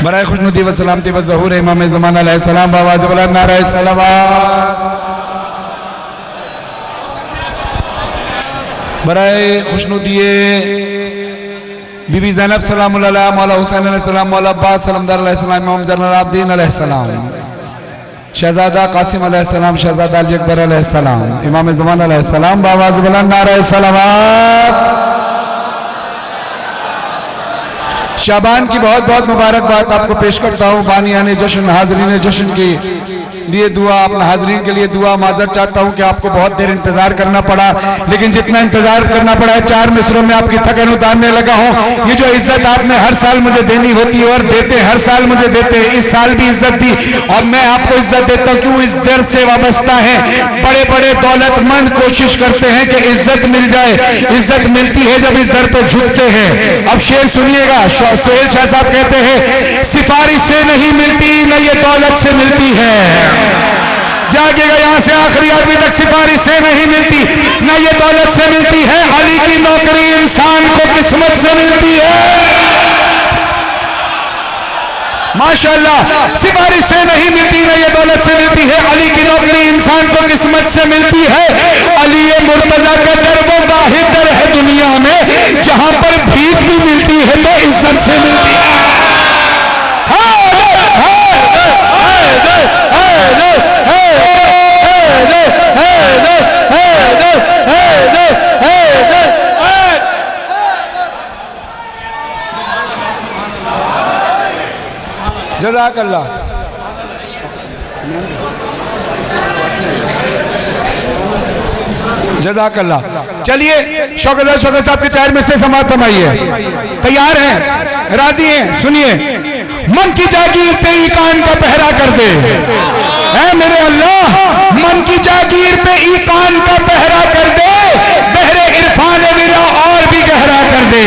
बराए खुशनुदी व सलामती व ज़हूर इमाम ज़मान अलैहिस्सलाम बावाज़ बुलंद नारे सलावत। बराए खुशनुदी बीबी ज़ैनब सलामुल्लाह अलैहा, मौला हुसैन अलैहिस्सलाम, मौला अब्बास सलामदार अलैहिस्सलाम, इमाम ज़ैनुल आबिदीन अलैहिस्सलाम, शहज़ादा कासिम अलैहिस्सलाम, शहज़ादा अली अकबर अलैहिस्सलाम, इमाम ज़मान अलैहिस्सलाम बावाज़ बुलंद नारे सलावत। शाबान की बहुत बहुत मुबारकबाद आपको पेश करता हूँ। बानियाने जश्न, हाज़रीन जश्न की लिए दुआ, अपने हाज़रीन के लिए दुआ। माज़रत चाहता हूँ कि आपको बहुत देर इंतजार करना पड़ा, लेकिन जितना इंतजार करना पड़ा है 4 मिसरों में आपकी थकन उतारने लगा हूँ। ये जो इज्जत आपने हर साल मुझे देनी होती है और देते, हर साल मुझे देते, इस साल भी इज्जत दी और मैं आपको इज्जत देता हूँ। क्यों? इस दर से वाबस्ता है। बड़े बड़े दौलतमंद कोशिश करते हैं कि इज्जत मिल जाए। इज्जत मिलती है जब इस दर पे झुकते हैं। अब शेर सुनिएगा, सोहेल शाह साहब कहते हैं, सिफारिश से नहीं मिलती न ये दौलत से मिलती है। जागेगा यहां से आखिरी आदमी तक, सिफारिश से नहीं मिलती न ये दौलत से मिलती है। अली की नौकरी इंसान को किस्मत से मिलती है। माशाअल्लाह, सिफारिश से नहीं मिलती न ये दौलत से मिलती है। अली की नौकरी इंसान को किस्मत से मिलती है। अली मुर्तजा का दर वो वाहिद दर है दुनिया में जहां पर भीख भी मिलती है तो इज्जत से मिलती है। जज़ाकल्लाह। जज़ाकल्लाह। चलिए शौकत साहब के 4 में से समाज समाइए। तैयार हैं? राजी हैं? सुनिए। मन की जागीर पे ईकान का पहरा कर दे, ऐ मेरे अल्लाह, मन की जागीर पे ईकान का पहरा कर दे, बहरे इरफान विला और भी गहरा कर दे।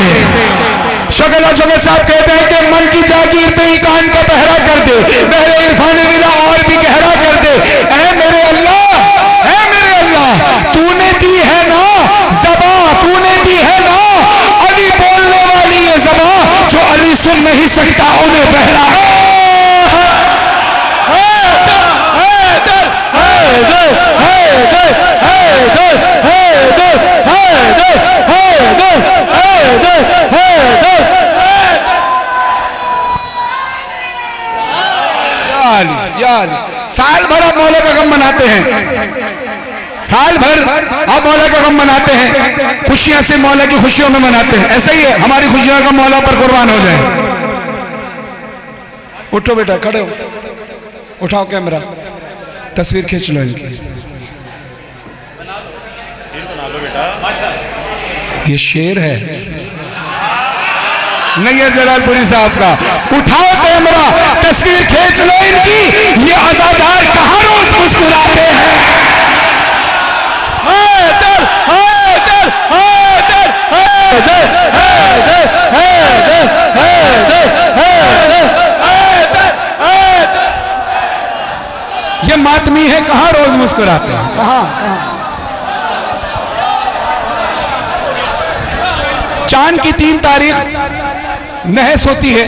शौकत साहब कहते हैं कि मन की जागीर पे ईकान का पहरा कर दे, बहरे इरफान विला और भी गहरा कर दे। ऐ मेरे अल्लाह, ऐ मेरे अल्लाह, तूने दी है ना ज़बां, तूने दी है ना अली बोलने वाली ये ज़बां, जो अली सुन नहीं सकता उन्हें बहरा। साल भर आप मौला का गम मनाते हैं, साल भर आप मौला का गम मनाते हैं, खुशियां से मौला की खुशियों में मनाते हैं। ऐसा ही है, हमारी खुशियों का मौला पर कुर्बान हो जाए। उठो बेटा, खड़े हो, उठाओ कैमरा, तस्वीर खींच लो इनकी। ये शेर है नैयर जलालपुरी साहब का। उठाओ कैमरा, तस्वीर खींच लो इनकी। ये अज़ादार कहाँ रोज मुस्कुराते हैं। हैदर, हैदर, हैदर, हैदर, हैदर, हैदर, हैदर, हैदर, हैदर। ये मातमी है, कहाँ रोज मुस्कुराते हैं, कहाँ? चांद की 3 तारीख नहस होती है,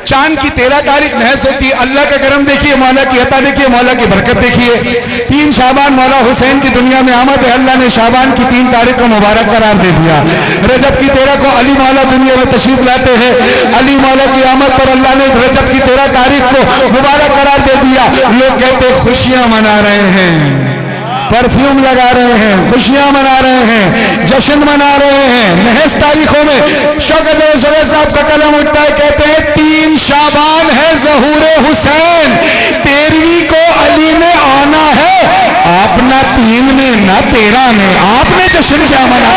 चांद की 13 तारीख नहस होती है। अल्लाह का करम देखिए, मौला की अता देखिए, मौला की बरकत देखिए। 3 शाबान मौला हुसैन की दुनिया में आमद है। अल्लाह ने शाबान की 3 तारीख को मुबारक करार दे दिया। रजब की 13 को अली मौला दुनिया में तशरीफ लाते हैं। अली मौला की आमद पर अल्लाह ने रजब की 13 तारीख को मुबारक करार दे दिया। लोग कहते खुशियां मना रहे हैं, परफ्यूम लगा रहे हैं, खुशियां मना रहे हैं, जश्न मना रहे हैं। नहस तारीखों में शौकत साहब का कलम उठता है, कहते हैं 3 शाबान है ज़हूरे हुसैन, 13वीं को अली ने आना है। आप ना 3 में ना 13 में, आपने जश्न क्या मना?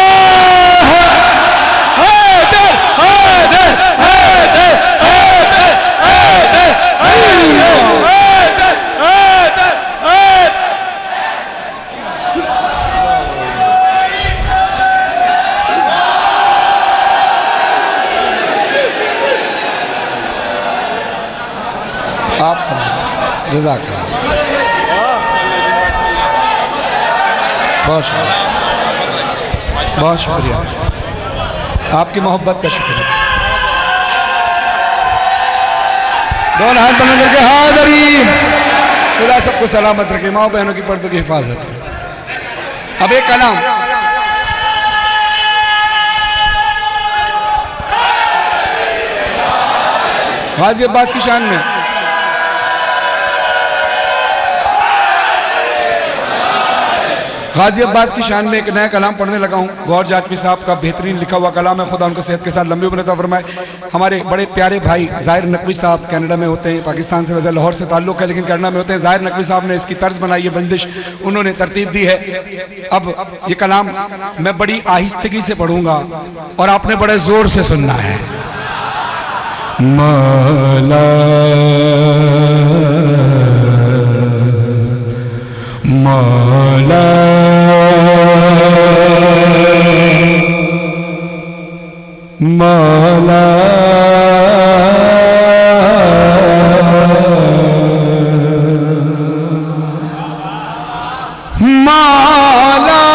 आप समझ। जज़ाकल्लाह, बहुत शुक्रिया, बहुत शुक्रिया, आपकी मोहब्बत का शुक्रिया। दोनों हाथ बुलंद करके हाज़रीन। खुदा सबको सलामत रखे, माँ बहनों की पर्दों की हिफाजत। अब एक कलाम गाजी अब्बास की शान में। गाजी अब्बास की शान में एक नया कलाम पढ़ने लगा हूँ। गौर जाटवी साहब का बेहतरीन लिखा हुआ कलाम है। खुदा उनको सेहत के साथ लंबी उम्र अता फरमाए। हमारे बड़े प्यारे भाई ज़ाहिर नकवी साहब कनाडा में होते हैं, पाकिस्तान से वजह लाहौर से ताल्लुक़ है, लेकिन कनाडा में होते हैं। ज़ाहिर नकवी साहब ने इसकी तर्ज बनाई है, बंदिश उन्होंने तरतीब दी है। अब ये कलाम मैं बड़ी आहिस्तगी से पढ़ूंगा और आपने बड़े ज़ोर से सुनना है। मौला मौला मौला मौला मौला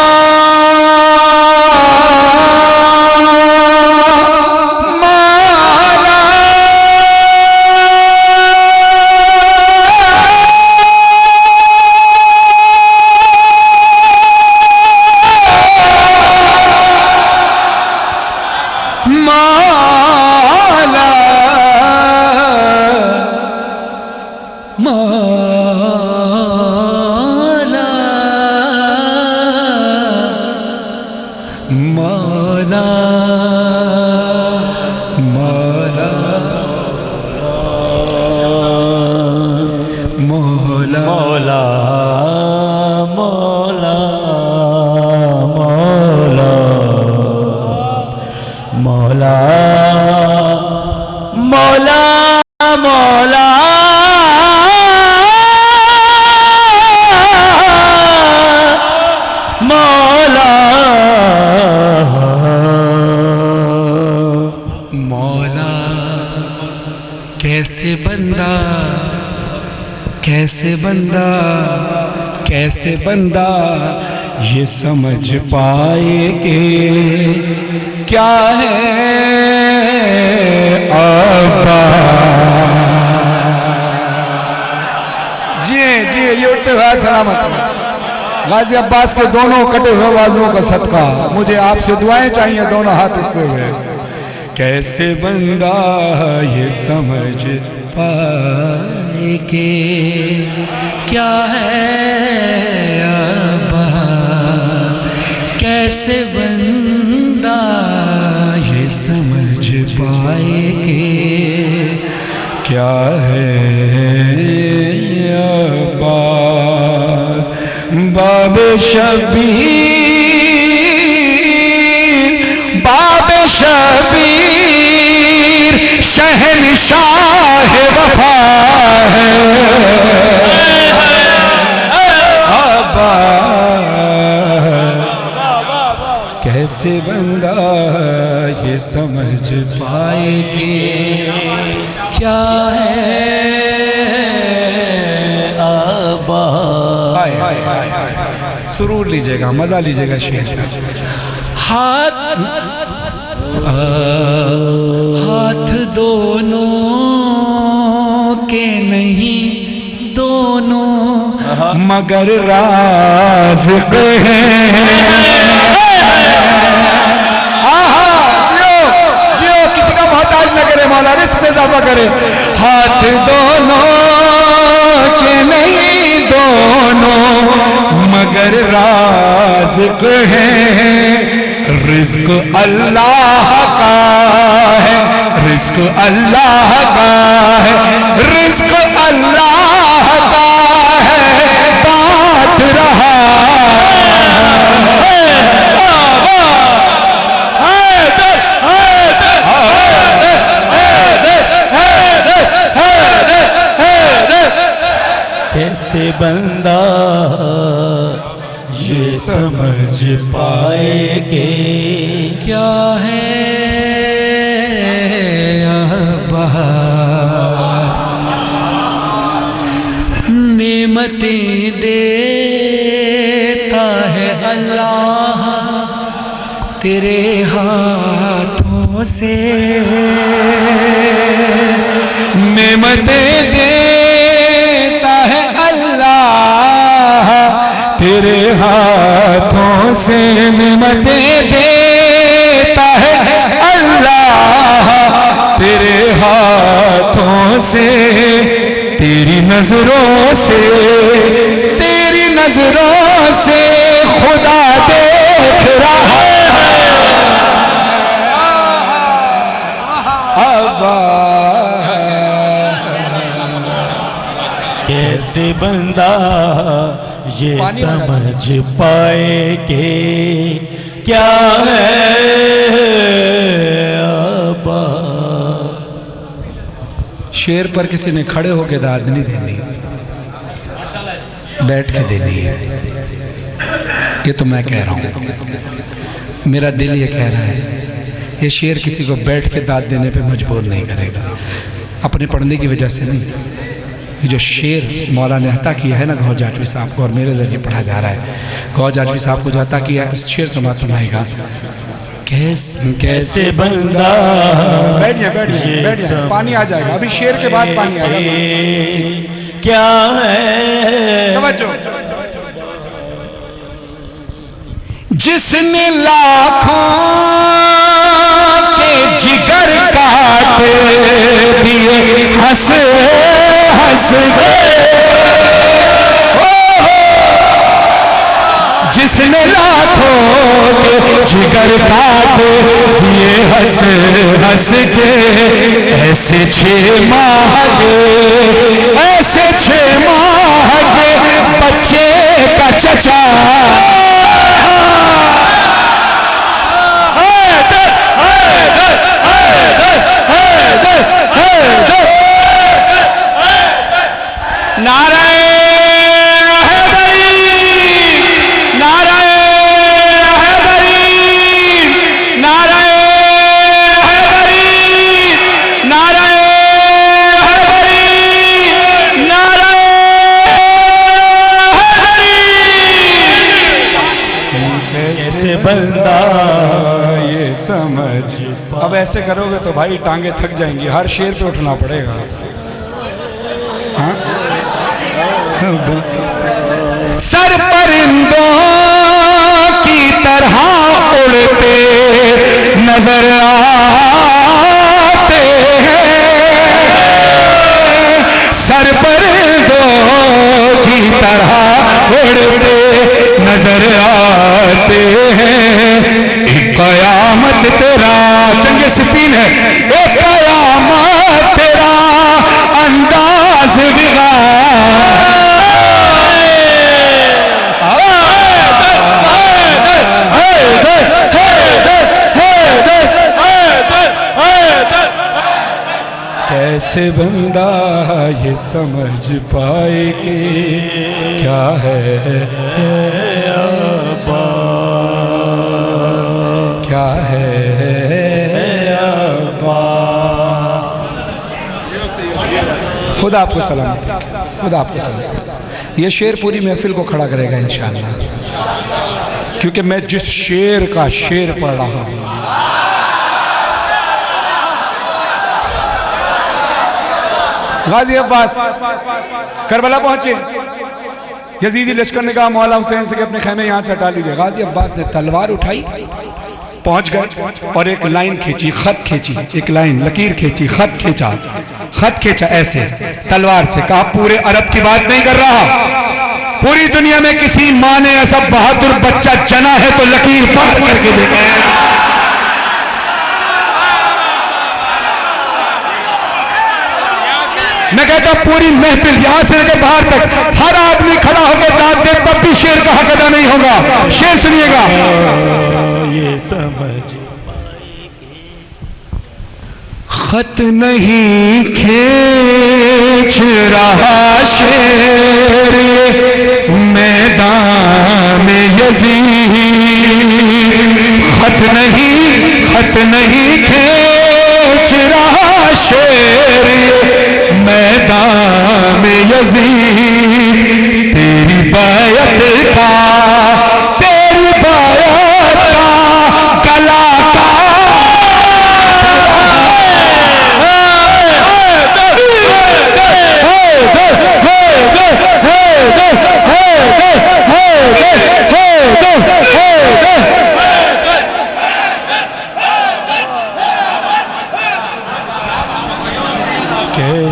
मौला मौला मौला मौला मौला मौला मौला मौला मौला कैसे बंदा कैसे बंदा कैसे बंदा ये समझ पाए कि क्या है अब्बा। जी जी ये उठते हुए सलामत गाजी अब्बास के दोनों कटे हुए बाजुओं का सदका मुझे आपसे दुआएं चाहिए। दोनों हाथ उठते हुए कैसे बंदा ये समझ पाए कि क्या है अब्बास। कैसे बंदा ये समझ पाए कि क्या है अब्बास। बाबे शबीर बाबे शबीर शहनशाह वफा है अब्बास। कैसे बंदा ये समझ पाए कि क्या है अब्बास। सुरूर लीजिएगा, मजा लीजिएगा शेर। हाथ हाथ दोनों के नहीं दोनों मगर राज़िक़ हैं। जियो जियो किसी का मोहताज न करे मौला, रिस्क में इजाफा करे। हाथ दोनों के नहीं दोनों मगर राज़िक़ हैं। रिज़्क़ अल्लाह का है, रिज़्क़ अल्लाह का है, रिज़्क़ अल्लाह का है। बात रहा कैसे बंदा ये समझ पाए कि क्या है अब्बास। नेमतें देता है अल्लाह तेरे हाथों हाथों से नेमतें देता है अल्लाह, तेरे हाथों से नेमतें देता है अल्लाह, तेरे हाथों से, तेरी नजरों से, तेरी नजरों से खुदा देख रहा है। कैसे बंदा ये समझ पाए कि क्या है अब्बा। शेर पर किसी ने खड़े होकर दाद नहीं देनी, बैठ के देनी है। ये तो मैं कह रहा हूं, मेरा दिल ये कह रहा है। ये शेर किसी को बैठ के दाद देने पे मजबूर नहीं करेगा, अपने पढ़ने की वजह से नहीं। ये जो शेर मौला ने अता किया है ना गौहर जाटवी साहब को, और मेरे जरिए पढ़ा जा रहा है, गौहर जाटवी साहब को जो अता किया, शेर समाज सुनाएगा। कैसे बंदा, बैठिए बैठिए बैठिए, पानी आ जाएगा अभी, शेर के बाद पानी आएगा। क्या है तवज्जो। जिसने लाखों के जिगर काट दिए हंस हंस के, जिसने लाखों के जिगर काट दिए हंस हंस के, ऐसे 6 माह के, ऐसे 6 माह के बच्चे का चचा बंदा ये समझ। अब ऐसे करोगे तो भाई टांगे थक जाएंगी, हर शेर पे उठना पड़ेगा। हाँ? सर परिंदों की तरह उड़ते नजर आते हैं, सर परिंदों की तरह उड़ते नजर आते हैं। एक कयामत तेरा चंगे सिफीन है, एक कयामत तेरा अंदाज कैसे बंदा ये समझ पाए कि क्या है अब्बास, क्या है अब्बास। खुदा आपको सलामत रखे, खुदा आपको सलामत। ये शेर पूरी महफिल को खड़ा करेगा इंशाअल्लाह, क्योंकि मैं जिस शेर का शेर पढ़ रहा हूँ, गाजी अब्बास करबला पहुंचे, यजीदी लश्कर ने कहा मौला हुसैन से कि अपने खैमे यहाँ से हटा लीजिए। गाजी अब्बास ने तलवार उठाई, पहुंच गए और एक लाइन खींची, खत खींची, एक लाइन लकीर खींची, खत खींचा, खत खींचा ऐसे तलवार से। कहा पूरे अरब की बात नहीं कर रहा, पूरी दुनिया में किसी माँ ने ऐसा बहादुर बच्चा जना है तो लकीर पार करके देखा है। मैं कहता पूरी महफिल यहां से लेकर बाहर तक हर आदमी खड़ा होकर दाद दे, तब भी शेर का हक अदा नहीं होगा। शेर सुनिएगा। ये समझ खत नहीं खींच रहा शेर मैदान यजीद, खत नहीं खींच रहा शेर मैदान यजीद। तेरी बायत का गला का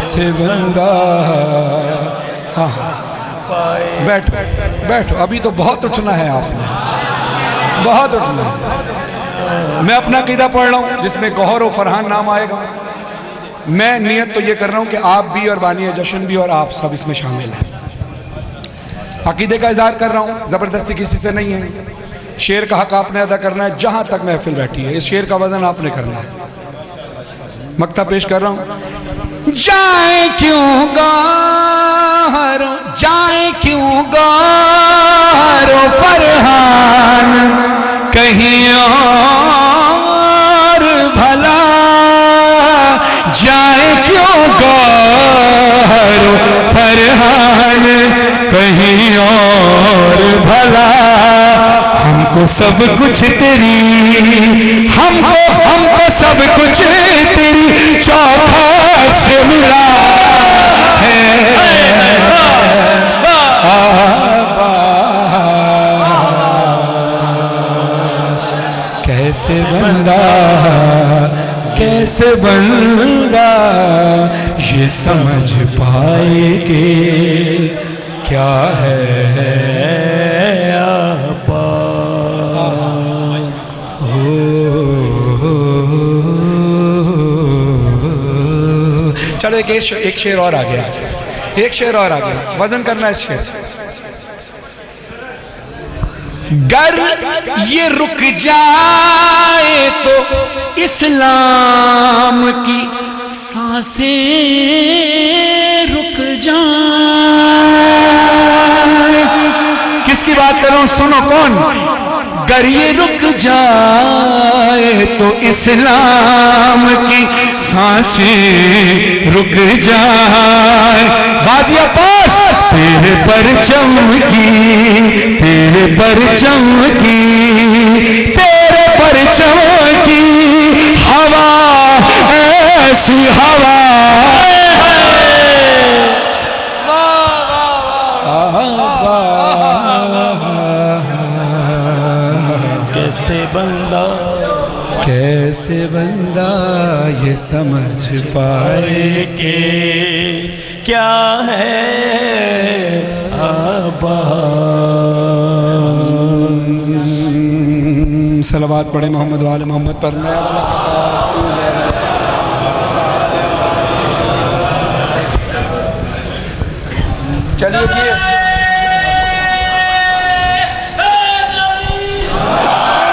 कैसे बंदा हाँ हाँ बैठो बैठो, अभी तो बहुत उठना है आपने, बहुत उठना है। मैं अपना क़ीदा पढ़ रहा हूँ जिसमें गौहर और फरहान नाम आएगा। मैं नियत तो ये कर रहा हूँ कि आप भी और बानिया जश्न भी और आप सब इसमें शामिल हैं। अकीदे का इजहार कर रहा हूँ, ज़बरदस्ती किसी से नहीं है। शेर का हक आपने अदा करना है, जहाँ तक महफिल बैठी है इस शेर का वजन आपने करना है। मक्ता पेश कर रहा हूँ। जाए क्यों गारो, जाए क्यों गारो फरहान कहीं और भला, जाए क्यों गारो फरहान कहीं और भला। हमको सब कुछ तेरी, हमको सब कुछ तेरी चौखट से मिला है। कैसे बंदा, कैसे बंदा ये समझ पाए कि क्या है आपा। चलो एक शेर और आ गया, एक शेर और आ गया, वजन करना है इस शेर। गर ये रुक जाए तो इस्लाम की सांसें रुक जाए। किसकी बात कर रहा हूं, सुनो कौन। गर ये रुक जाए तो इस्लाम की सांसें रुक जाए। गाजी अब्बास तेरे परचम की, तेरे परचम की, तेरे परचम की हवा ऐसी हवा। कैसे बंदा, कैसे बंदा ये समझ पाए के क्या है आपा। सलावत पढ़े मोहम्मद वाले मोहम्मद पर। चलिए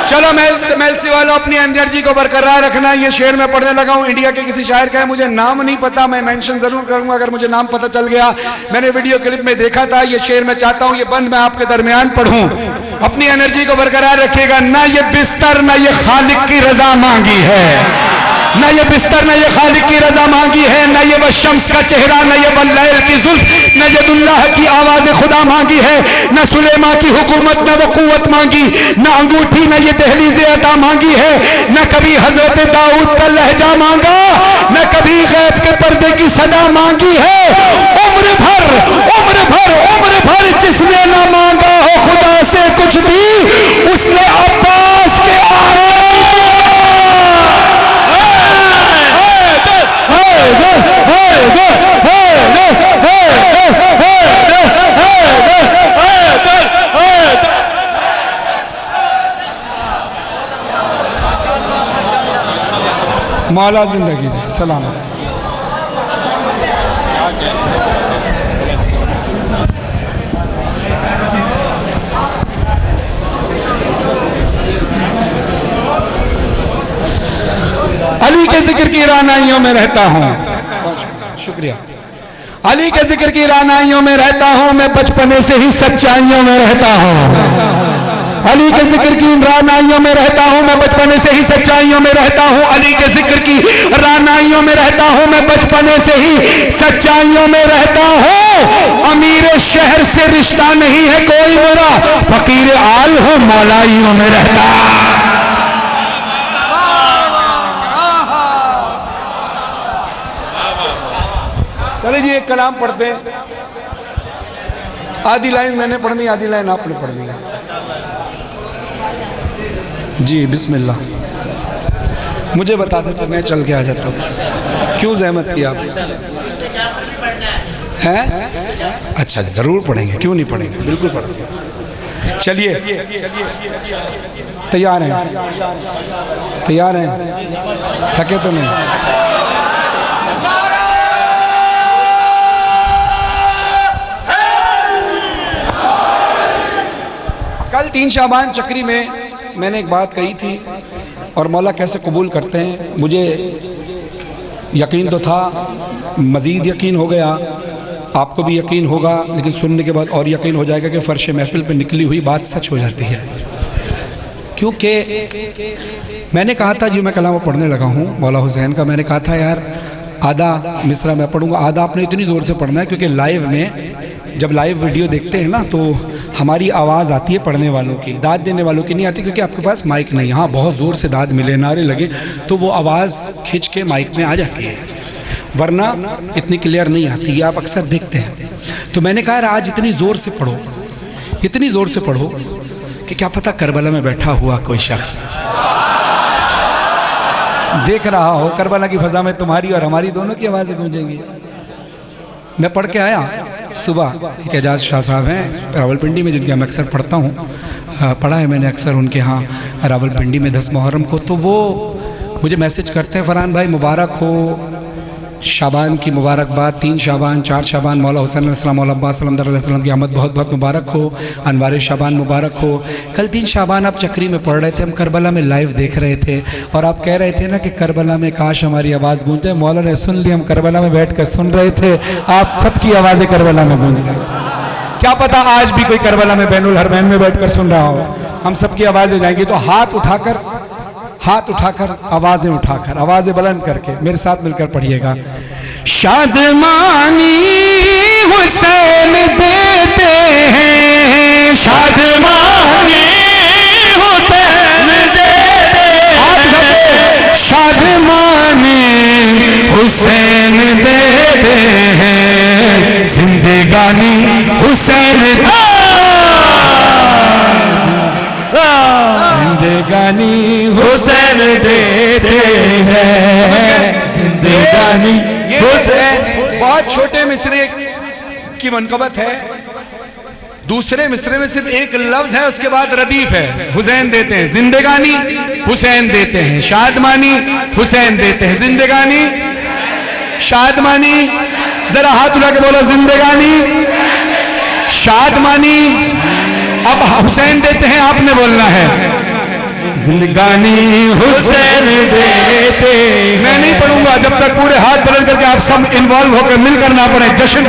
चलो मेलसी वालों, अपनी एनर्जी को बरकरार रखना। ये शेर मैं पढ़ने लगा हूँ, इंडिया के किसी शायर का है, मुझे नाम नहीं पता, मैं मेंशन जरूर करूंगा अगर मुझे नाम पता चल गया। मैंने वीडियो क्लिप में देखा था। ये शेर मैं चाहता हूँ ये बंद मैं आपके दरमियान पढ़ूं। अपनी एनर्जी को बरकरार रखिएगा। ना ये बिस्तर ना ये खालिक की रजा मांगी है, ना ये बिस्तर ना ये खालिक की रजा मांगी है, ना ये वो शम्स का चेहरा, ना ये वल्लैल की जुल्फ, न यदुल्लाह की आवाज़ खुदा मांगी है, न सुलेमा की हुकूमत न वो कुव्वत मांगी, न अंगूठी न ये दहलीज़ अता मांगी है, न कभी हजरत दाऊद का लहजा मांगा, न कभी गैब के पर्दे की सदा मांगी है। उम्र भर उम्र भर उम्र भर जिसने ना मांगा हो खुदा से कुछ भी, उसने अब्बास के मौला जिंदगी दे सलामत। अली के जिक्र की रानाइयों में रहता हूँ, शुक्रिया। अली के जिक्र की रानाइयों में रहता हूँ, मैं बचपने से ही सच्चाइयों में रहता हूँ। अली के जिक्र की रानाइयों में रहता हूँ, मैं बचपने से ही सच्चाइयों में रहता हूँ। अली के जिक्र की रानाइयों में रहता हूँ, मैं बचपने से ही सच्चाइयों में रहता हूँ। अमीर शहर से रिश्ता नहीं है कोई मेरा, फकीर आल हूँ मौलाइयों में रहता। चलिए जी एक कलाम पढ़ते हैं। आधी लाइन मैंने पढ़नी, आधी लाइन आपने पढ़नी है। जी बिस्मिल्लाह। मुझे बता देते मैं चल के आ जाता हूँ, क्यों जहमत किया आपने। हैं? अच्छा, जरूर पढ़ेंगे, क्यों नहीं पढ़ेंगे, बिल्कुल पढ़ेंगे। चलिए, तैयार हैं? तैयार हैं? थके तो नहीं? कल 3 शाबान चक्री में मैंने एक बात कही थी, और मौला कैसे कबूल करते हैं, मुझे यकीन तो था, मज़ीद यकीन हो गया, आपको भी यकीन होगा, लेकिन सुनने के बाद और यकीन हो जाएगा कि फ़र्श महफिल पे निकली हुई बात सच हो जाती है। क्योंकि मैंने कहा था, जो मैं कलाम पढ़ने लगा हूँ मौला हुसैन का, मैंने कहा था यार आधा मिसरा मैं पढ़ूँगा, आधा आपने इतनी ज़ोर से पढ़ना है, क्योंकि लाइव में जब लाइव वीडियो देखते हैं ना तो हमारी आवाज़ आती है पढ़ने वालों की, दाद देने वालों की नहीं आती, क्योंकि आपके पास माइक नहीं। हाँ, बहुत ज़ोर से दाद मिले, नारे लगे तो वो आवाज़ खींच के माइक में आ जाती है, वरना इतनी क्लियर नहीं आती, आप अक्सर देखते हैं। तो मैंने कहा यार आज इतनी ज़ोर से पढ़ो, इतनी ज़ोर से पढ़ो कि क्या पता करबला में बैठा हुआ कोई शख्स देख रहा हो, करबला की फ़ज़ा में तुम्हारी और हमारी दोनों की आवाज़ें गूंजेंगी। मैं पढ़ के आया सुबह, एक एजाज शाह साहब हैं रावलपिंडी में, जिनके मैं अक्सर पढ़ता हूँ, पढ़ा है मैंने अक्सर उनके यहाँ रावलपिंडी में 10 मुहर्रम को, तो वो मुझे मैसेज करते हैं, फरहान भाई मुबारक हो, शाबान की मुबारकबाद, 3 शाबान 4 शाबान मौला हुसैन अलैहिस्सलाम मौला अब्बास अलैहिस्सलाम की आमद बहुत बहुत मुबारक हो, अनवार शाबान मुबारक हो। कल 3 शाबान आप चक्री में पढ़ रहे थे, हम करबला में लाइव देख रहे थे, और आप कह रहे थे ना कि करबला में काश हमारी आवाज़ गूंजे। मौला ने सुन ली, हम करबला में बैठ कर सुन रहे थे, आप सबकी आवाज़ें करबला में गूंज रही थी। क्या पता आज भी कोई करबला में बैनुल हरमैन में बैठ कर सुन रहा हो, हम सबकी आवाज़ें जाएंगी। तो हाथ उठाकर, आवाज़ें उठाकर, आवाज़ें बुलंद करके मेरे साथ मिलकर पढ़िएगा। शादमानी हुसैन देते हैं, शादमानी हुसैन देते हैं, शादमानी हुसैन देते हैं, जिंदगानी हुसैन, जिंदगानी हुसैन देते हैं, जिंदगानी हुसैन। बहुत छोटे मिसरे की मनकबत है, दूसरे मिसरे में सिर्फ एक लफ्ज है, उसके बाद रदीफ है। हुसैन देते हैं, जिंदगानी हुसैन देते हैं, शादमानी हुसैन देते हैं, जिंदगानी शादमानी, जरा हाथ उठा के बोलो, जिंदगानी शादमानी। अब हुसैन देते हैं आपने बोलना है, जिंदगानी हुसैन देते। मैं नहीं पढ़ूंगा जब तक पूरे हाथ बुलंद करके आप सब इन्वॉल्व होकर मिलकर ना पढ़े। जश्न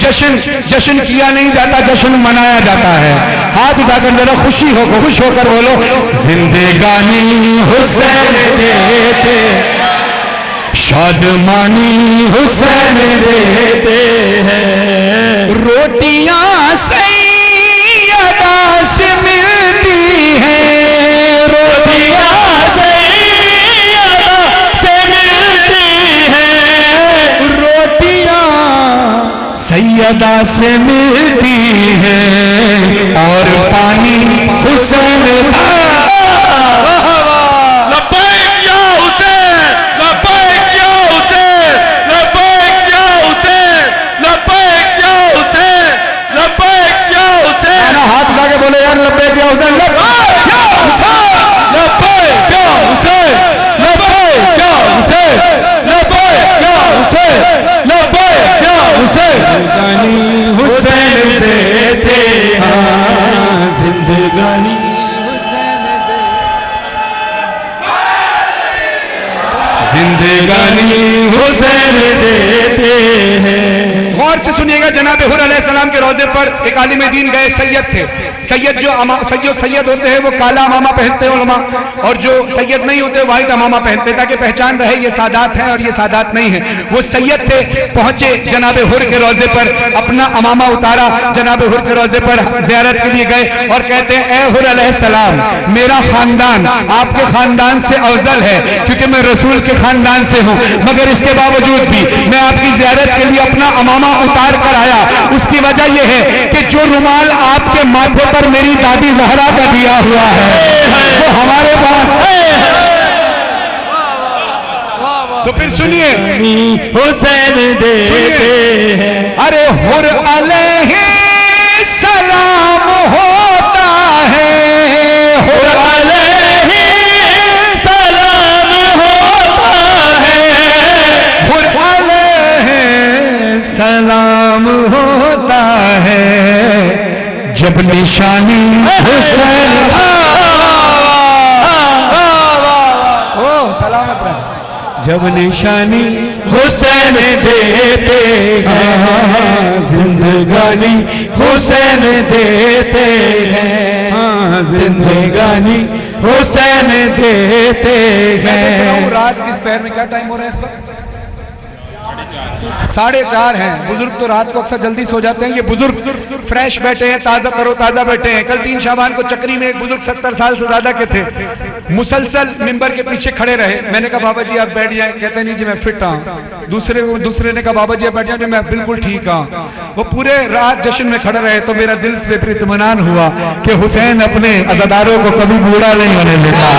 जश्न जश्न किया नहीं जाता, जश्न मनाया जाता है। हाथ उठाकर जरा खुश होकर बोलो, जिंदगानी हुसैन देते, शादमानी हुसैन देते हैं। रोटियां सैयदा से मिलती हैं, रोटियां सैयदा से मिलती हैं, रोटियां सैयदा से मिलती हैं, और पानी हुसैन का। बोले यार लब्बैक या हुसैन, लब्बैक या हुसैन, लब्बैक या हुसैन, लब्बैक या हुसैन, लब्बैक या हुसैन, लब्बैक या हुसैन। जिंदगानी हुसैन देते हैं, जिंदगानी हुसैन दे, जिंदगानी हुसैन देते हैं। गौर से सुनिएगा, जनाब हुर अलैहिस्सलाम के रोजे पर एक आलिम दीन गए, सैयद थे। सैयद जो सैयद होते हैं वो काला अमामा पहनते हैं उलमा, और जो सैयद नहीं होते वाहिद अमामा पहनते हैं, ताकि पहचान रहे ये सादात हैं और ये सादात नहीं है। वो सैयद थे, पहुंचे जनाब हुर के रोजे पर, अपना अमामा उतारा, जनाब हुर के रोजे पर ज़ियारत के लिए गए और कहते हैं, ए हुर अलैहिस्सलाम, मेरा खानदान आपके खानदान से अफजल है, क्योंकि मैं रसूल के खानदान से हूँ, मगर इसके बावजूद भी मैं आपकी ज़ियारत के लिए अपना अमामा उतार कर आया। उसकी वजह यह है कि जो रुमाल आपके माथे पर मेरी दादी ज़हरा का दिया हुआ है वो हमारे पास है। तो फिर सुनिए हुसैन देते हैं। अरे हुर अलैहि सलाम होता है, हुर अलैहि सलाम होता है, हुर अलैहि सलाम होता है, जब निशानी हुसैन ओ सलामत रहे, जब निशानी हुसैन देते हैं, जिंदगानी हुसैन देते हैं, जिंदगानी हुसैन देते हैं। रात किस पैर में क्या टाइम हो रहा है इस वक्त? 4:30 हैं। बुजुर्ग तो रात को अक्सर जल्दी सो जाते हैं। ये बुजुर्ग फ्रेश बैठे हैं, ताजा तरो ताजा बैठे हैं। कल 3 शाबान को चक्री में एक बुजुर्ग 70 साल से ज्यादा के थे, मुसलसल मिंबर के पीछे खड़े रहे। मैंने कहा बाबा जी आप बैठ जाए, कहते नहीं जी मैं फिट हूँ। दूसरे ने कहा बाबा जी आप बैठ जाए, मैं बिल्कुल ठीक हूँ। वो पूरे रात जश्न में खड़े रहे। तो मेरा दिल से इत्मीनान हुआ कि हुसैन अपने अज़ादारों को कभी बूढ़ा नहीं होने देता।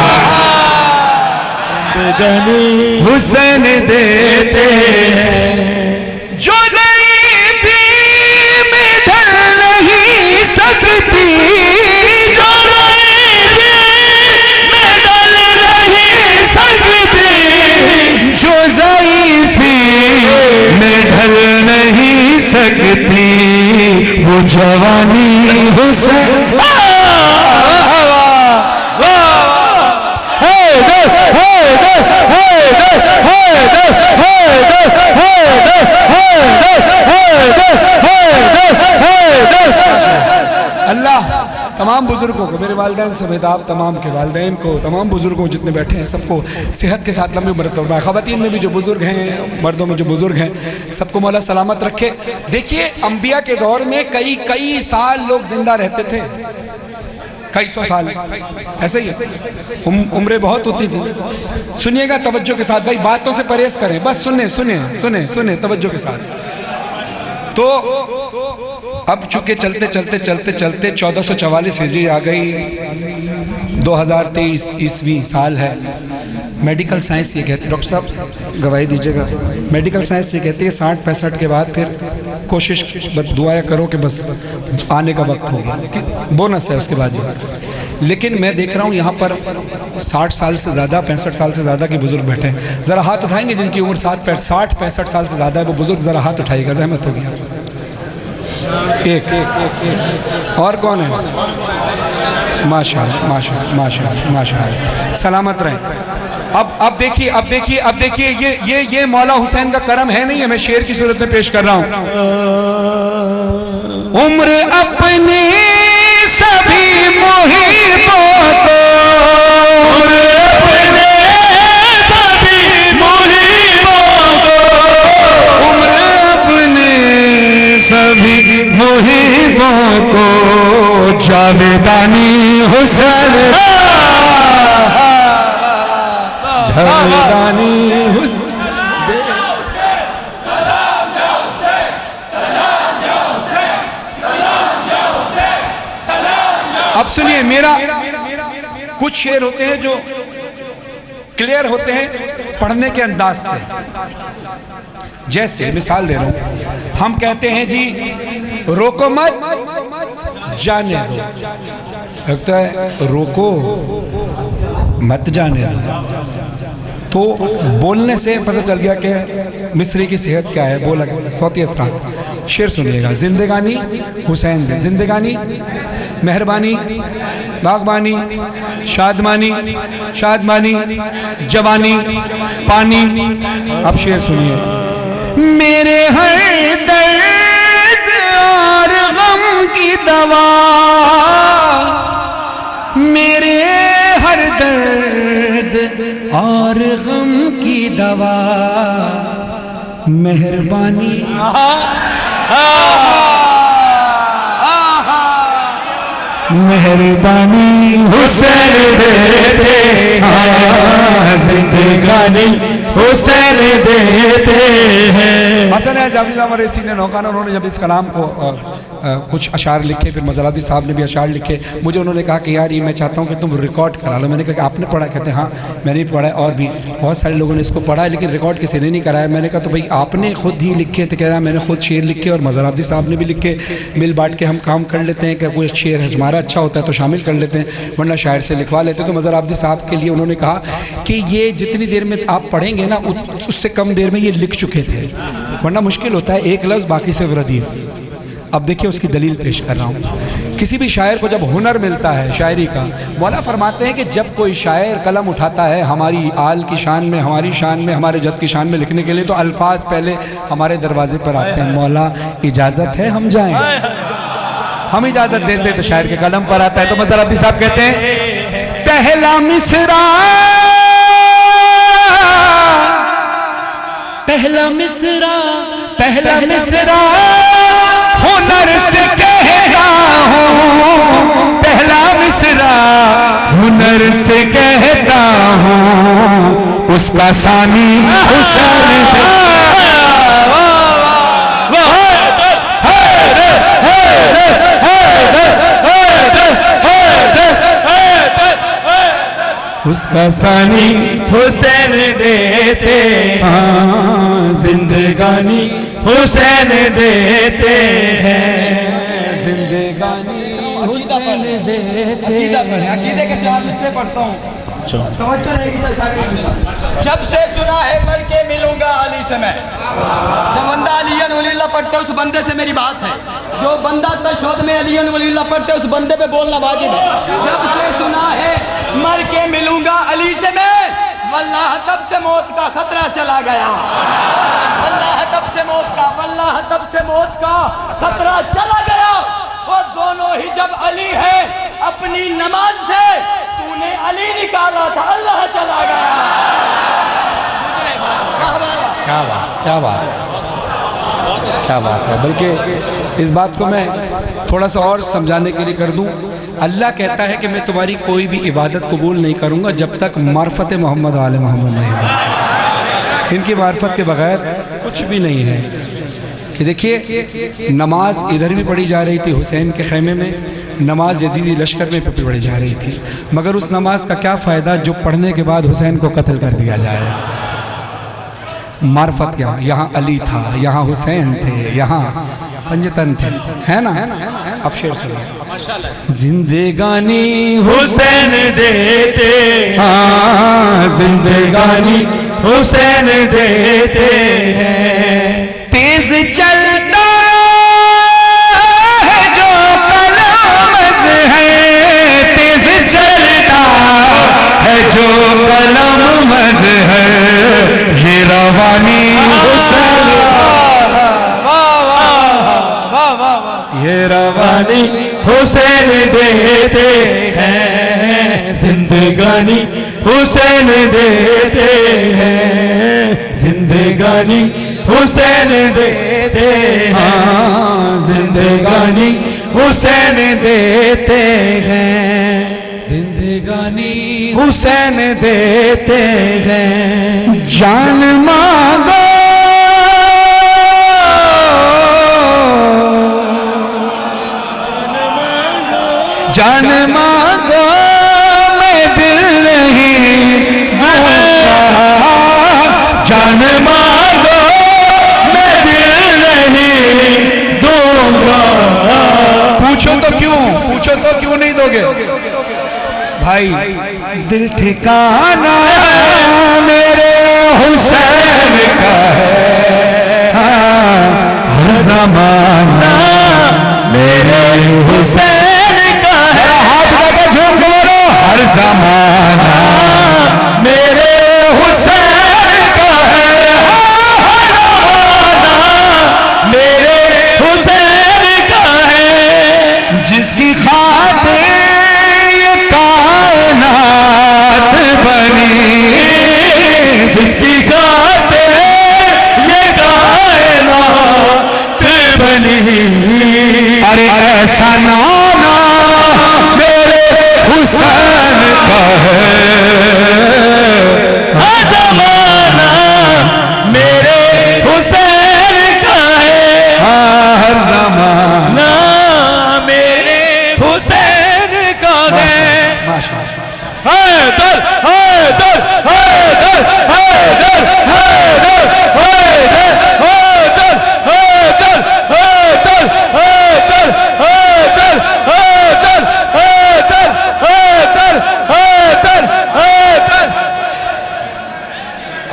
हुसैन देते हैं, जो ज़ईफ़ी में ढल नहीं सकती, जो ज़ईफ़ी में ढल नहीं सकती, जो ज़ईफ़ी में ढल नहीं सकती, वो जवानी हुसैन अल्लाह तमाम बुजुर्गों को, मेरे वालिदैन समेत आप तमाम के वालिदैन को, तमाम बुजुर्गों जितने बैठे हैं सबको सेहत के साथ लंबी उम्र तौर, ख़वातीन में भी जो बुजुर्ग हैं, मर्दों में जो बुजुर्ग हैं, सबको मौला सलामत रखे। देखिए अंबिया के दौर में कई साल लोग जिंदा रहते थे, कई सौ साल, ऐसे ही उम्रें बहुत होती थी। सुनिएगा तवज्जो के साथ भाई, बातों से परहेज करें, बस सुने तवज्जो के साथ। तो अब चूंकि चलते 1444 हिजरी आ गई, 2023 ईस्वी साल है। मेडिकल साइंस ये कहती है, डॉक्टर साहब गवाही दीजिएगा, मेडिकल साइंस ये कहती है 60-65 के बाद फिर कोशिश बस दुआया करो कि बस आने का वक्त होगा, बोनस है उसके बाद। लेकिन मैं देख रहा हूँ यहाँ पर 60 साल से ज़्यादा, 65 साल से ज़्यादा के बुज़ुर्ग बैठे हैं। ज़रा हाथ उठाएंगे जिनकी उम्र 60-65 साल से ज़्यादा है, वो बुज़ुर्ग ज़रा हाथ उठाइएगा, जहमत होगी। एक और कौन है? माशाअल्लाह, सलामत रहें। अब देखिए ये मौला हुसैन का करम है नहीं है, मैं शेर की सूरत में पेश कर रहा हूं। उम्र अपनी सभी मुहिबों को, उम्र अपने सभी मुहिबों को, उम्र अपने सभी मुहिबों को जावेदानी हुसैन, जावेदानी हुसैन। अब सुनिए, मेरा कुछ शेर होते हैं जो क्लियर होते हैं पढ़ने के अंदाज से। जैसे मिसाल दे रहा हूं, हम कहते हैं जी रोको मत जाने दो, लगता है रोको मत जाने दो, तो बोलने से पता चल गया कि मिस्री की सेहत क्या है, बोला गया सौती असरात। शेर सुनिएगा, जिंदगानी हुसैन दे, जिंदगानी मेहरबानी बागबानी शादमानी शादमानी जवानी पानी। अब शेर सुनिए, मेरे हर दर्द और गम की दवा, मेरे हर दर्द और गम की दवा मेहरबानी, मेहरबानी हुसैन देते हैं, जिंदगानी हुसैन देते हैं। हसन है जावेद अमर इसी ने नौकाना, उन्होंने जब इस कलाम को कुछ अशार लिखे, फिर मज़रादी साहब ने भी अशार लिखे। मुझे उन्होंने कहा कि यार ये मैं चाहता हूँ कि तुम रिकॉर्ड करा लो। मैंने कहा कि आपने पढ़ा? कहते हैं हाँ मैंने भी पढ़ा है, और भी बहुत सारे लोगों ने इसको पढ़ा है, लेकिन रिकॉर्ड किसी ने नहीं कराया। मैंने कहा तो भाई आपने खुद ही लिखे? तो कह रहा मैंने खुद शेर लिखे और मज़रादी साहब ने भी लिखे, मिल बांट के हम काम कर लेते हैं कि कोई शेर हमारा अच्छा होता है तो शामिल कर लेते हैं, वरना शायर से लिखवा लेते हैं। तो मज़रादी साहब के लिए उन्होंने कहा कि ये जितनी देर में आप पढ़ेंगे ना उससे कम देर में ये लिख चुके थे, वरना मुश्किल होता है एक लफ्ज़ बाकी से रदीफ। अब देखिए उसकी दलील पेश कर रहा हूँ। किसी भी शायर को जब हुनर मिलता है शायरी का, मौला फरमाते हैं कि जब कोई शायर कलम उठाता है हमारी आल की शान में, हमारी शान में, हमारे जद की शान में लिखने के लिए, तो अल्फाज पहले हमारे दरवाजे पर आते हैं, मौला इजाज़त है हम जाएं। हम इजाज़त देते तो शायर के कलम पर आता है। तो मज़रादी साहब कहते हैं पहला मिसरा, पहला मिसरा, पहला मिसरा हुनर से कहता हूँ, पहला मिसरा हुनर से कहता हूँ, उसका सानी हुसैन उसका सानी हुसैन देते, हाँ जिंदगानी हुसैन देते हैं, जिंदगानी हुसैन देते। अकीदे के शवाब इसलिए पढ़ता हूँ, जब से सुना है मर के मिलूंगा अली से मैं। जब बंदा अलियन वलील्लाह पढ़ते उस बंदे से मेरी बात है, जो बंदा तशहद में अलियन वलील्लाह पढ़ते उस बंदे पे बोलना वाजिब है। जब से सुना है मर के मिलूंगा अली से मैं, वल्लाह तब से मौत का खतरा चला गया, वल्लाह तब से मौत का, वल्लाह तब से मौत का खतरा चला गया। वो दोनों ही जब अली है अपनी नमाज से तूने अली निकाला था, अल्लाह चला गया। क्या बात, क्या बात, क्या बात है। बल्कि इस बात को मैं थोड़ा सा और समझाने के लिए कर दूं। अल्लाह कहता है कि मैं तुम्हारी कोई भी इबादत कबूल नहीं करूंगा जब तक मार्फत मोहम्मद वाले मोहम्मद नहीं है। इनकी मार्फत के बगैर कुछ भी नहीं है। कि देखिए नमाज इधर भी पढ़ी जा रही थी हुसैन के खेमे में, नमाज यजीदी लश्कर में भी पढ़ी जा रही थी, मगर उस नमाज का क्या फ़ायदा जो पढ़ने के बाद हुसैन को कत्ल कर दिया जाए। मार्फत क्या, यहाँ अली था, यहाँ हुसैन थे, यहाँ पंजतन थे, है ना? अब शेर सुनिए। जिंदगानी हुसैन देते, हाँ जिंदगानी हुसैन देते हैं, तेज चलता है जो कलम है, तेज चलता है जो कलम है, ये रवानी हुसैन, ये रवानी हुसैन देते हैं, जिंदगानी हुसैन देते हैं, जिंदगानी हुसैन देते हैं, जिंदगानी हुसैन देते हैं, जिंदगानी हुसैन देते हैं। जान मांगो जान मांगो मैं दिल नहीं दूंगा, जान मांगो मैं दिल नहीं दूंगा। पूछो तो क्यों नहीं दोगे भाई? दिल ठिकाना मेरे हुसैन का है, हर ज़माना मेरे हुसैन का है, हाथ लगा झूम बोलो, हर ज़माना मेरे हुसैन का है, हर ज़माना मेरे हुसैन का है, जिसकी खातिर ये कायनात बनी, जिसकी खातिर ये कायनात बनी। अरे ऐसा नाना मेरे हुसैन का है,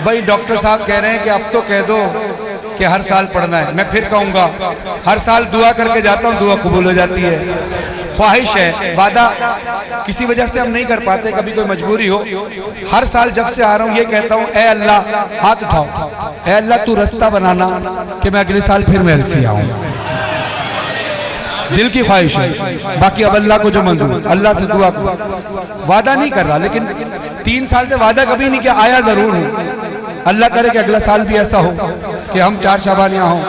भाई डॉक्टर साहब कह रहे हैं कि अब तो कह दो कि हर साल पढ़ना है। मैं फिर कहूँगा, हर साल दुआ करके जाता हूँ, दुआ कबूल हो जाती है। ख्वाहिश है, वादा किसी वजह से हम नहीं कर पाते, कभी कोई मजबूरी हो। हर साल जब से आ रहा हूँ ये कहता हूँ, ए अल्लाह, हाथ उठाओ, ए अल्लाह तू रास्ता बनाना कि मैं अगले साल फिर महल से आऊँ। दिल की ख्वाहिश है, बाकी अब अल्लाह को जो मंजूर, अल्लाह से दुआ को वादा नहीं कर रहा, लेकिन 3 साल से वादा कभी नहीं किया, आया जरूर हूँ। अल्लाह करे कि अगला साल भी ऐसा हो कि हम 4 शाबान यहाँ हों।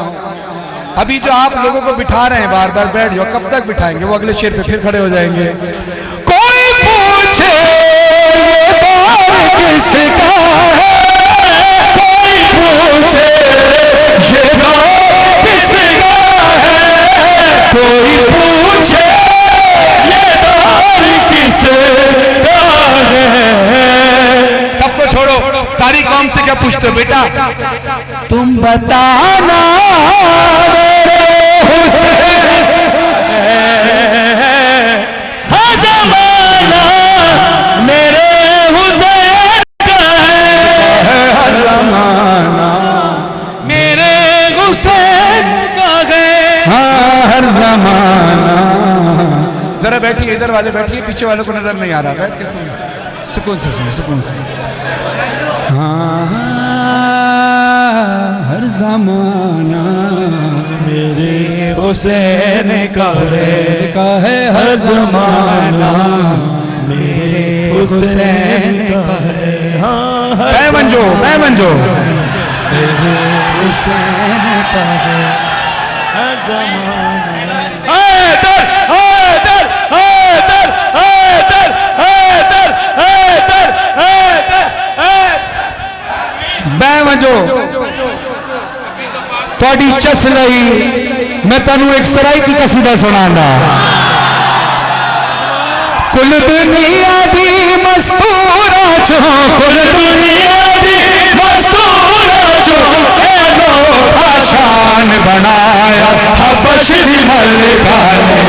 अभी जो आप लोगों को बिठा रहे हैं बार बार, बैठ जाओ, कब तक बिठाएंगे? वो अगले शेर पे फिर खड़े हो जाएंगे। कोई पूछे ये दौर किसका है, कोई पूछे ये दौर किसका है, कोई पूछे ये दौर किसका है। सबको छोड़ो, सारी कौम से क्या पूछते हो बेटा? तुम बताना मेरे हुसैन है ज़माना मेरे हुसैन का है, हर ज़माना मेरे हुसैन का है, हाँ हर ज़माना। जरा बैठिए, इधर वाले बैठिए, पीछे वालों को नजर नहीं आ रहा, बैठ के सुनिए, सुकून से सुनिए, सुकून से। हाँ हर ज़माना मेरे हुसैन का है, हर ज़माना मेरे हुसैन का है, हाँ मैं मंजो, मैं मंजो, मेरे हुसैन का है, हर ज़माना। हैदर हैदर हैदर हैदर हैदर हैदर हैदर मैं मंजो थोड़ी चस लई मैं तनु एक सराइती कसीदा सुनांदा। कुल दुनिया दी मस्तूरा चो, कुल दुनिया दी मस्तूरा चो, एनो आशान बनाया हबश दी मलिका ने।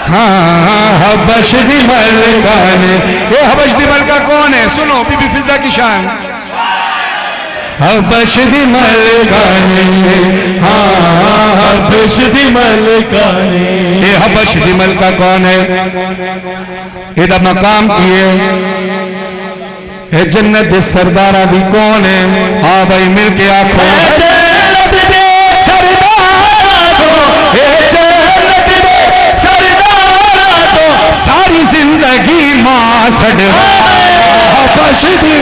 हाँ हबश दी मलिका ने। ये हबश दी मलिका कौन है? सुनो, बीबी फिजा की शान। हबश दी मलिका ने, हाँ हबश दी मलिका ने। ये हबश दी मलिका कौन है? ਇਹਦਾ मकाम की है? ये जन्नत दे सरदारा भी कौन है? हाँ भाई मिल के आखो, जन्नत दे सरदारा तो, ये जन्नत दे सरदारा तो, सारी जिंदगी मां सड़वा हबश दी।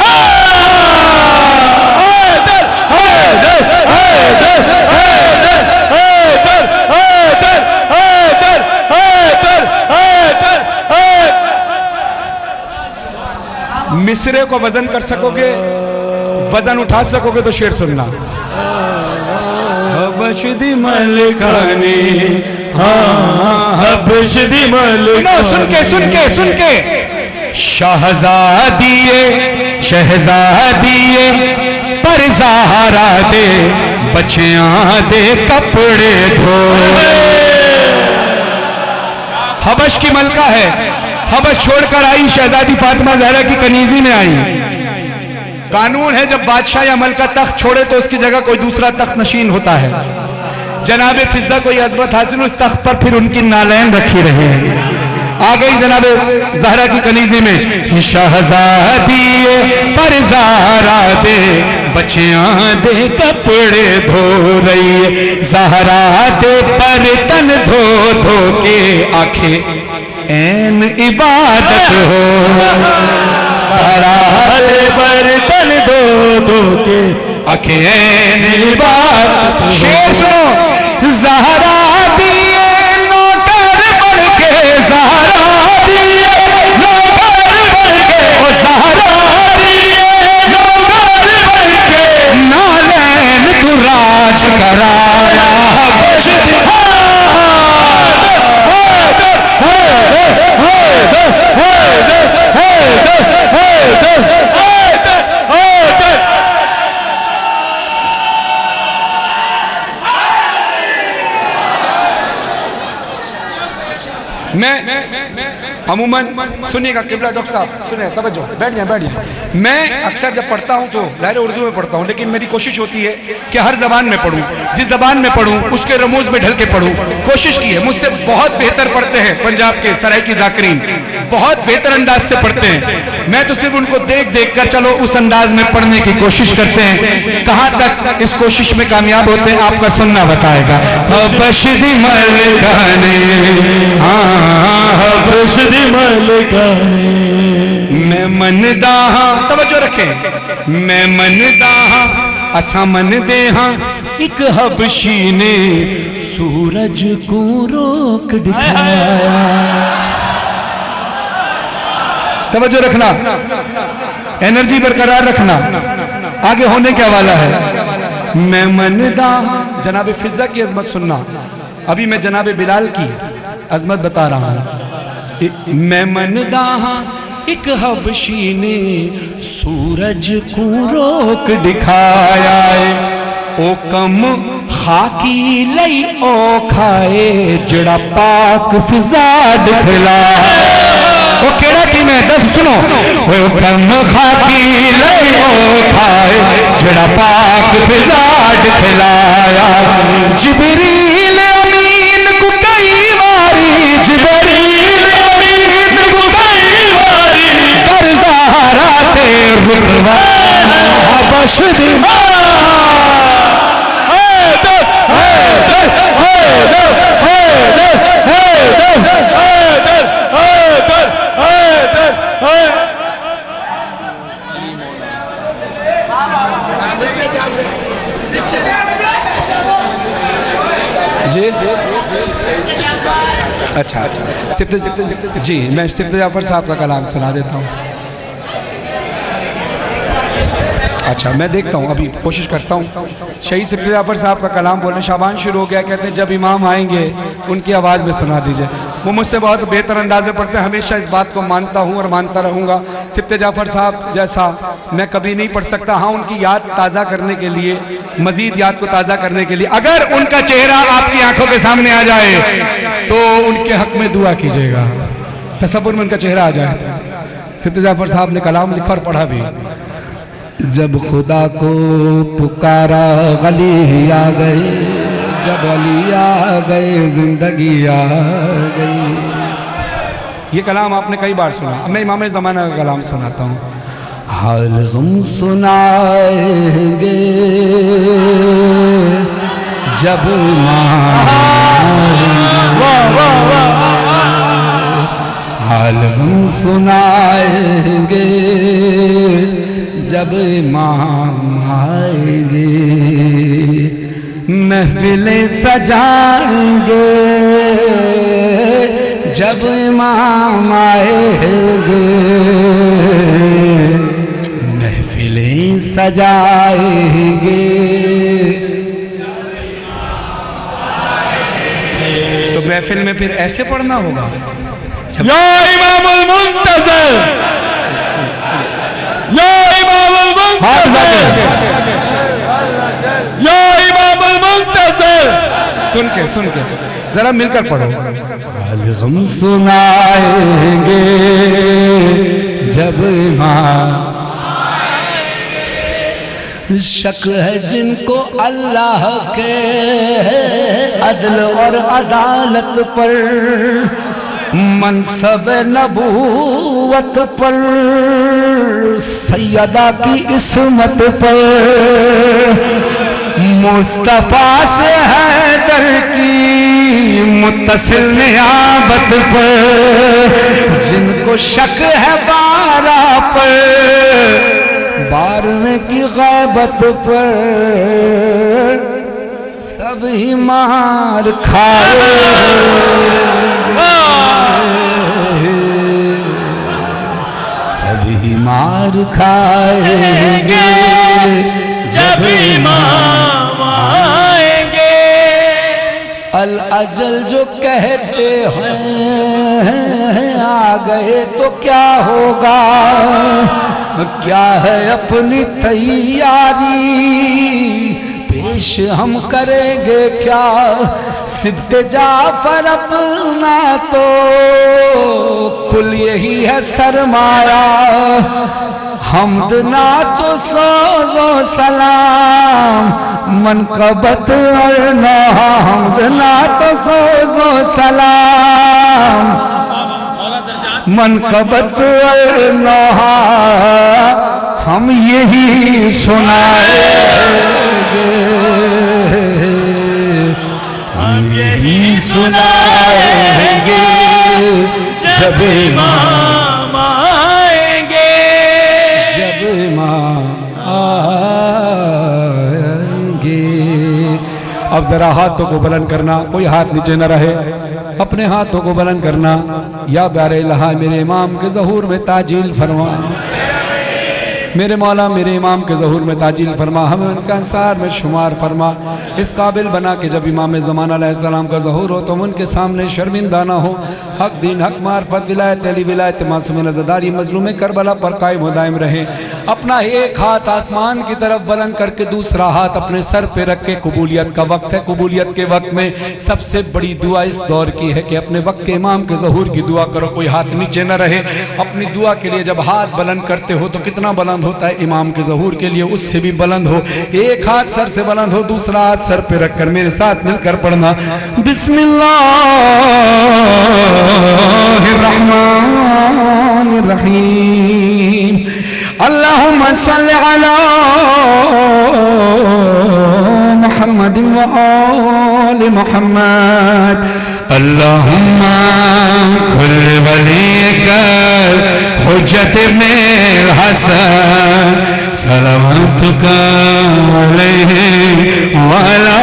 मिसरे को वजन कर सकोगे, वजन उठा सकोगे तो शेर सुनना। हबश दी मलिका ने, हाँ हबश दी मलिका। सुन के सुन के सुन के, शहजादिए शहजादिए पर ज़हरा दे बच्चियां दे कपड़े धो। हबश की मलका है, हबश छोड़कर आई, शहजादी फातिमा ज़हरा की कनीजी में आई। कानून है जब बादशाह या मलका तख्त छोड़े तो उसकी जगह कोई दूसरा तख्त नशीन होता है। जनाबे फिजा को यह अज़मत हासिल, उस तख्त पर फिर उनकी नालैन रखी रही। आ गई जनाबे ज़हरा की कनीजी में। शहजादी पर ज़हरा दे बच्चियां दे कपड़े धो रही है, ज़हरा दे बर्तन धो धो के आखे ऐन इबादत हो। ज़हरा दे बर्तन धो धो के आखे ऐन इबादत। शेर सुनो, ज़हरा दिए नौकर बढ़ के, ज़हरा दिए नौकर बढ़ के, ओ ज़हरा दिए नौकर बढ़ के, नालैन तू राज कराया हबश दी। अमूमन सुनिएगा किबला डॉक्टर साहब, सुनिए तवज्जो, बैठ जाए। मैं अक्सर जब पढ़ता हूँ तो ज़ाहिर उर्दू में पढ़ता हूँ, लेकिन मेरी कोशिश होती है कि हर ज़बान में पढ़ूँ, जिस ज़बान में पढ़ूँ उसके रमूज में ढल के पढ़ूँ। कोशिश की है, मुझसे बहुत बेहतर पढ़ते हैं पंजाब के सराइकी ज़ाकिरीन, बहुत बेहतर अंदाज से पढ़ते हैं। मैं तो सिर्फ उनको देख देख कर चलो उस अंदाज में पढ़ने की कोशिश करते हैं। कहाँ तक इस कोशिश में कामयाब होते हैं आपका सुनना बताएगा। बशदी मलकाने, बशदी मलकाने, मैं मनदा हाँ, तवज्जो रखें, मैं मनदा हाँ असा मन दे हाँ, एक हबशी ने सूरज को रोक दिखाया। तवज्जो रखना, एनर्जी बरकरार रखना, आगे होने क्या वाला है। मैं मनदा जनाब फिजा की अजमत सुनना, अभी मैं जनाब बिलाल की अजमत बता रहा हूं। मैं मनदा एक हबशी ने सूरज को रोक दिखाया, ओ कम खाकी लई ओ खाए जड़ा पाक फिजा दिखला। वो केड़ा की मैं दस सुनो, वो कम खाकी लई ओ खाए जड़ा पाक फिजा दिखलाया। जिबरील अमीन को कई बारी, जिबरील अमीन को कई बारी कर ज़हरा ते रुकवा बश जी। अच्छा जी, मैं सिफ्त जाफर साहब का कलाम सुना देता हूँ। अच्छा मैं देखता हूँ, अभी कोशिश करता हूँ। शहीद सिफ्त जाफर साहब का कलाम बोलने, शाबान शुरू हो गया, कहते हैं जब इमाम आएंगे उनकी आवाज़ में सुना दीजिए। वो मुझसे बहुत बेहतर अंदाजे पढ़ते हैं, हमेशा इस बात को मानता हूँ और मानता रहूँगा। सिफ्त जाफर साहब जैसा मैं कभी नहीं पढ़ सकता। हाँ, उनकी याद ताज़ा करने के लिए, मज़ीद याद को ताज़ा करने के लिए, अगर उनका चेहरा आपकी आंखों के सामने आ जाए तो उनके हक में दुआ कीजिएगा, तसव्वुर में उनका चेहरा आ जाए। सिफ्त जाफर साहब ने कलाम लिखा और पढ़ा भी। जब खुदा को पुकारा गली आ गए, जब अली आ गए जिंदगी आ गई। ये कलाम आपने कई बार सुना, अब मैं इमाम ज़माना का कलाम सुनाता हूँ। हाल गम सुनाएंगे जब हाल गम सुनाएंगे जब इमाम आएंगे, महफिलें सजाएंगे जब इमाम आएंगे, महफिलें सजाएंगे। तो महफिल में फिर ऐसे पढ़ना होगा, या इमामुल मुंतज़िर, या इमामुल मुंतज़िर, या इमामुल मुंतज़िर। सुन के जरा मिलकर पढ़ो। गम सुनाएंगे जब इमाम, शक है जिनको अल्लाह के अदल और अदालत पर, मनसब नबूवत पर, सैयदा की इस्मत पर, मुस्तफा से हैदर की मुत्तसिल नियाबत पर, जिनको शक है बारा पर, बारहवें की गैबत पर, सब ही मार खाए, सभी मार खाएंगे जब इमाम आएंगे। अल अजल जो कहते हैं आ गए तो क्या होगा, क्या है अपनी तैयारी, पेश हम करेंगे क्या सिफ्ते जाफर अपना, तो कुल यही है सरमाया। हमद ना तो सोजो सलाम मनकबत और ना, हमद ना तो सोजो सलाम मनकबत और ना, हम यही सुनाएंगे, हम यही सुनाएंगे जब इमाम आएंगे, जब इमाम आएंगे। अब जरा हाथों को बुलंद करना, कोई हाथ नीचे न रहे, अपने हाथों को बुलंद करना। या प्यारे इलाहा मेरे इमाम के ज़हूर में ताजील फरमा, मेरे मौला मेरे इमाम के ज़हूर में ताजील फरमा, हमें उनका अंसार में शुमार फरमा। इस काबिल बना कि जब इमाम ज़माना अलैहिस्सलाम का ज़हूर हो तो हम उनके सामने शर्मिंदा ना हो। हक दीन हक मार्फत विलायत अली विलायत मासूम नज़रदारी मज़लूम करबला पर कायम व दायम रहे। अपना एक हाथ आसमान की तरफ बुलंद करके दूसरा हाथ अपने सर पे रख के, कबूलियत का वक्त है, कबूलियत के वक्त में सबसे बड़ी दुआ इस दौर की है कि अपने वक्त के इमाम के ज़हूर की दुआ करो, कोई हाथ नीचे न रहे। अपनी दुआ के लिए जब हाथ बुलंद करते हो तो कितना बुलंद होता है, इमाम के ज़हूर के लिए उससे भी बुलंद हो। एक हाथ सर से बुलंद हो, दूसरा हाथ सर पे रखकर मेरे साथ मिलकर पढ़ना, बिस्मिल्लाहिर्रहमानिर्रहीम। अल्लाहुम्मा सल्लि अला मुहम्मद व आलि मुहम्मद। अल्लाहुम्मा कुल वलीका हुज्जत इब्ने हसन सलावतुका अलैहि वअला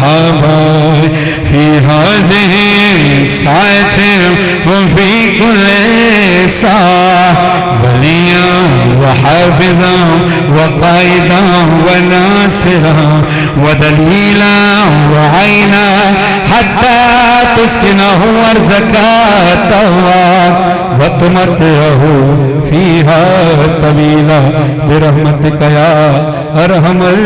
आबाई फी हाज़िहि साअति व फी कुल्लि साअ वलिय्यन व हाफ़िज़न व क़ाइदन व नासिरन व दलीलन व ऐनन हत्ता तुस्किनहु अर्ज़क़तहु व तुमत्तिअहु फ़ीहा तवीला बिरहमतिका या अरहमर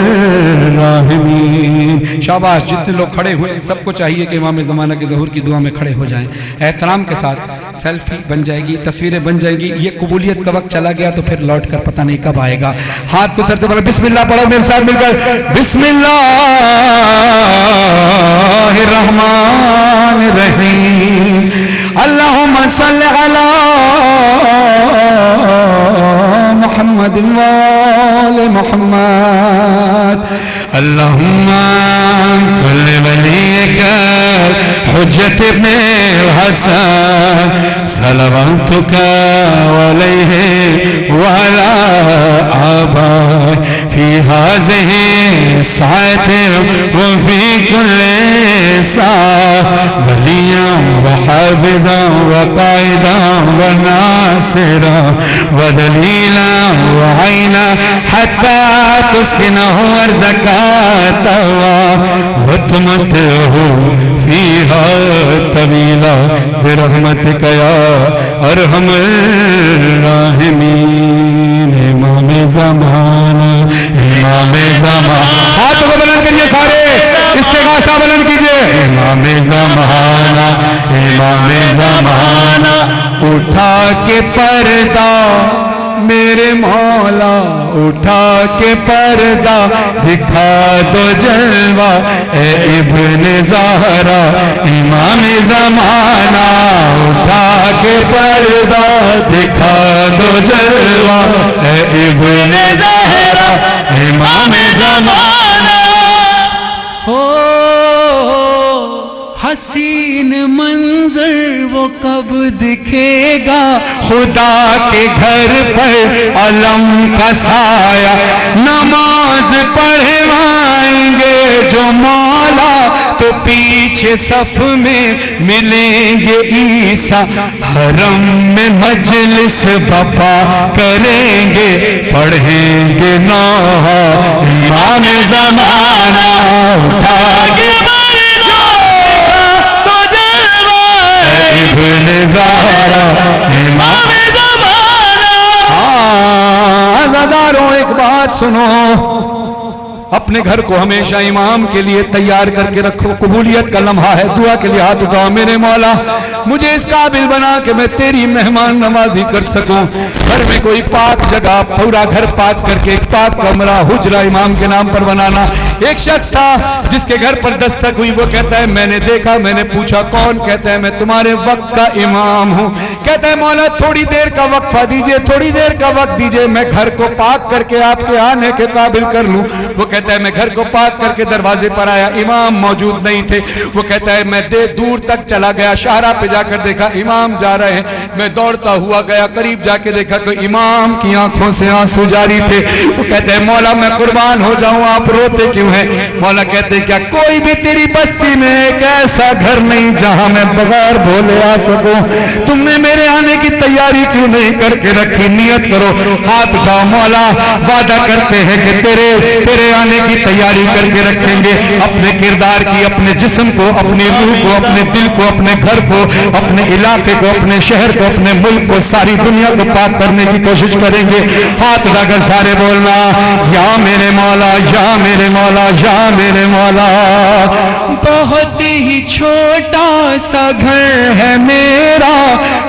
राहिमीन। शाबाश, जितने लोग खड़े हुए सबको चाहिए कि इमाम ज़माना के ज़हूर की दुआ में खड़े हो जाएं। एहतराम के साथ सेल्फी बन जाएगी, तस्वीरें बन जाएंगी। ये कबूलियत का वक्त चला गया तो फिर लौट कर पता नहीं कब आएगा। हाथ को सर से बोलो, बिस्मिल्लाह पढ़ो मेरे साथ मिलकर, बिस्मिल्लाहिर्रहमानिर्रहीम। अल्लाहुम्मा सल्लि अला मुहम्मद व आलि मुहम्मद। अल्लाहुम्मा कुल वलीका हुज्जत इब्ने हसन सलावतुका अलैहि व अला आबाई फी हाज़िहि साअति व फी कुल्लि साअ वलिय्यन व हाफ़िज़न व क़ाइदन व नासिरन व दलीलन व ऐनन हत्ता तुस्किनहु अर्ज़क़तहु व तुमत्तिअहु फ़ीहा तवीला बिरहमतिका या अरहमर राहिमीन। इमाम ज़माना, इमाम ज़माना, हाथों को बुलंद करिए सारे, इस्तिग़ासा बुलंद कीजिए। इमाम ज़माना, इमाम ज़माना, उठा के पर्दा मेरे मौला, उठा के पर्दा दिखा दो जलवा ए इब्ने ज़हरा। इमाम ज़माना, उठा के पर्दा दिखा दो जलवा ए इब्ने ज़हरा। इमाम ज़माना, हो हसीन मंजर वो कब दिखेगा, खुदा के घर पर अलम का साया नमाज पढ़वाएंगे जो मौला, तो पीछे सफ में मिलेंगे ईसा। हरम में मजलिस बपा करेंगे, पढ़ेंगे नौहा। इमाम ज़माना, उठा के इब्ने ज़हरा। इमाम ज़माना। आज़ादारों एक बात सुनो, अपने घर को हमेशा इमाम के लिए तैयार करके रखो। कबूलियत का लम्हा है, दुआ के लिए हाथ उठाओ। मेरे मौला मुझे इस काबिल बना के मैं तेरी मेहमान नवाजी कर सकूं। घर में कोई पाक जगह, पूरा घर पाक करके एक पाक कमरा हुजरा इमाम के नाम पर बनाना। एक शख्स था जिसके घर पर दस्तक हुई, वो कहता है मैंने देखा, मैंने पूछा कौन? कहता है मैं तुम्हारे वक्त का इमाम हूं। कहता है मौला थोड़ी देर का वक्फा दीजिए, थोड़ी देर का वक्त दीजिए, मैं घर को पाक करके आपके आने के काबिल कर लूं। वो कहता है मैं घर को पाक करके दरवाजे पर आया, इमाम मौजूद नहीं थे। वो कहता है मैं दूर तक चला गया, शाहरा पे जाकर देखा इमाम जा रहे हैं। मैं दौड़ता हुआ गया, करीब जाके देखा तो इमाम की आंखों से आंसू जारी थे। वो कहते हैं मौला मैं कुर्बान हो जाऊं, आप रोते क्यों हैं? मौला कहते हैं क्या कोई भी तेरी बस्ती में एक ऐसा घर नहीं जहां मैं बगैर बोले आ सकूं? तुमने मेरे आने की तैयारी क्यों नहीं करके रखी? नियत करो, हाथ उठाओ। मौला वादा करते हैं कि तेरे आने की तैयारी करके रखेंगे। अपने किरदार की, अपने जिस्म को, अपने रूह को, अपने दिल को, अपने घर को, अपने इलाके को, अपने शहर को, अपने मुल्क को, सारी दुनिया को पाक करने की कोशिश करेंगे। हाथ उठाकर सारे बोलना या मेरे मौला, या मेरे मौला, या मेरे मौला। बहुत ही छोटा सा घर है मेरा,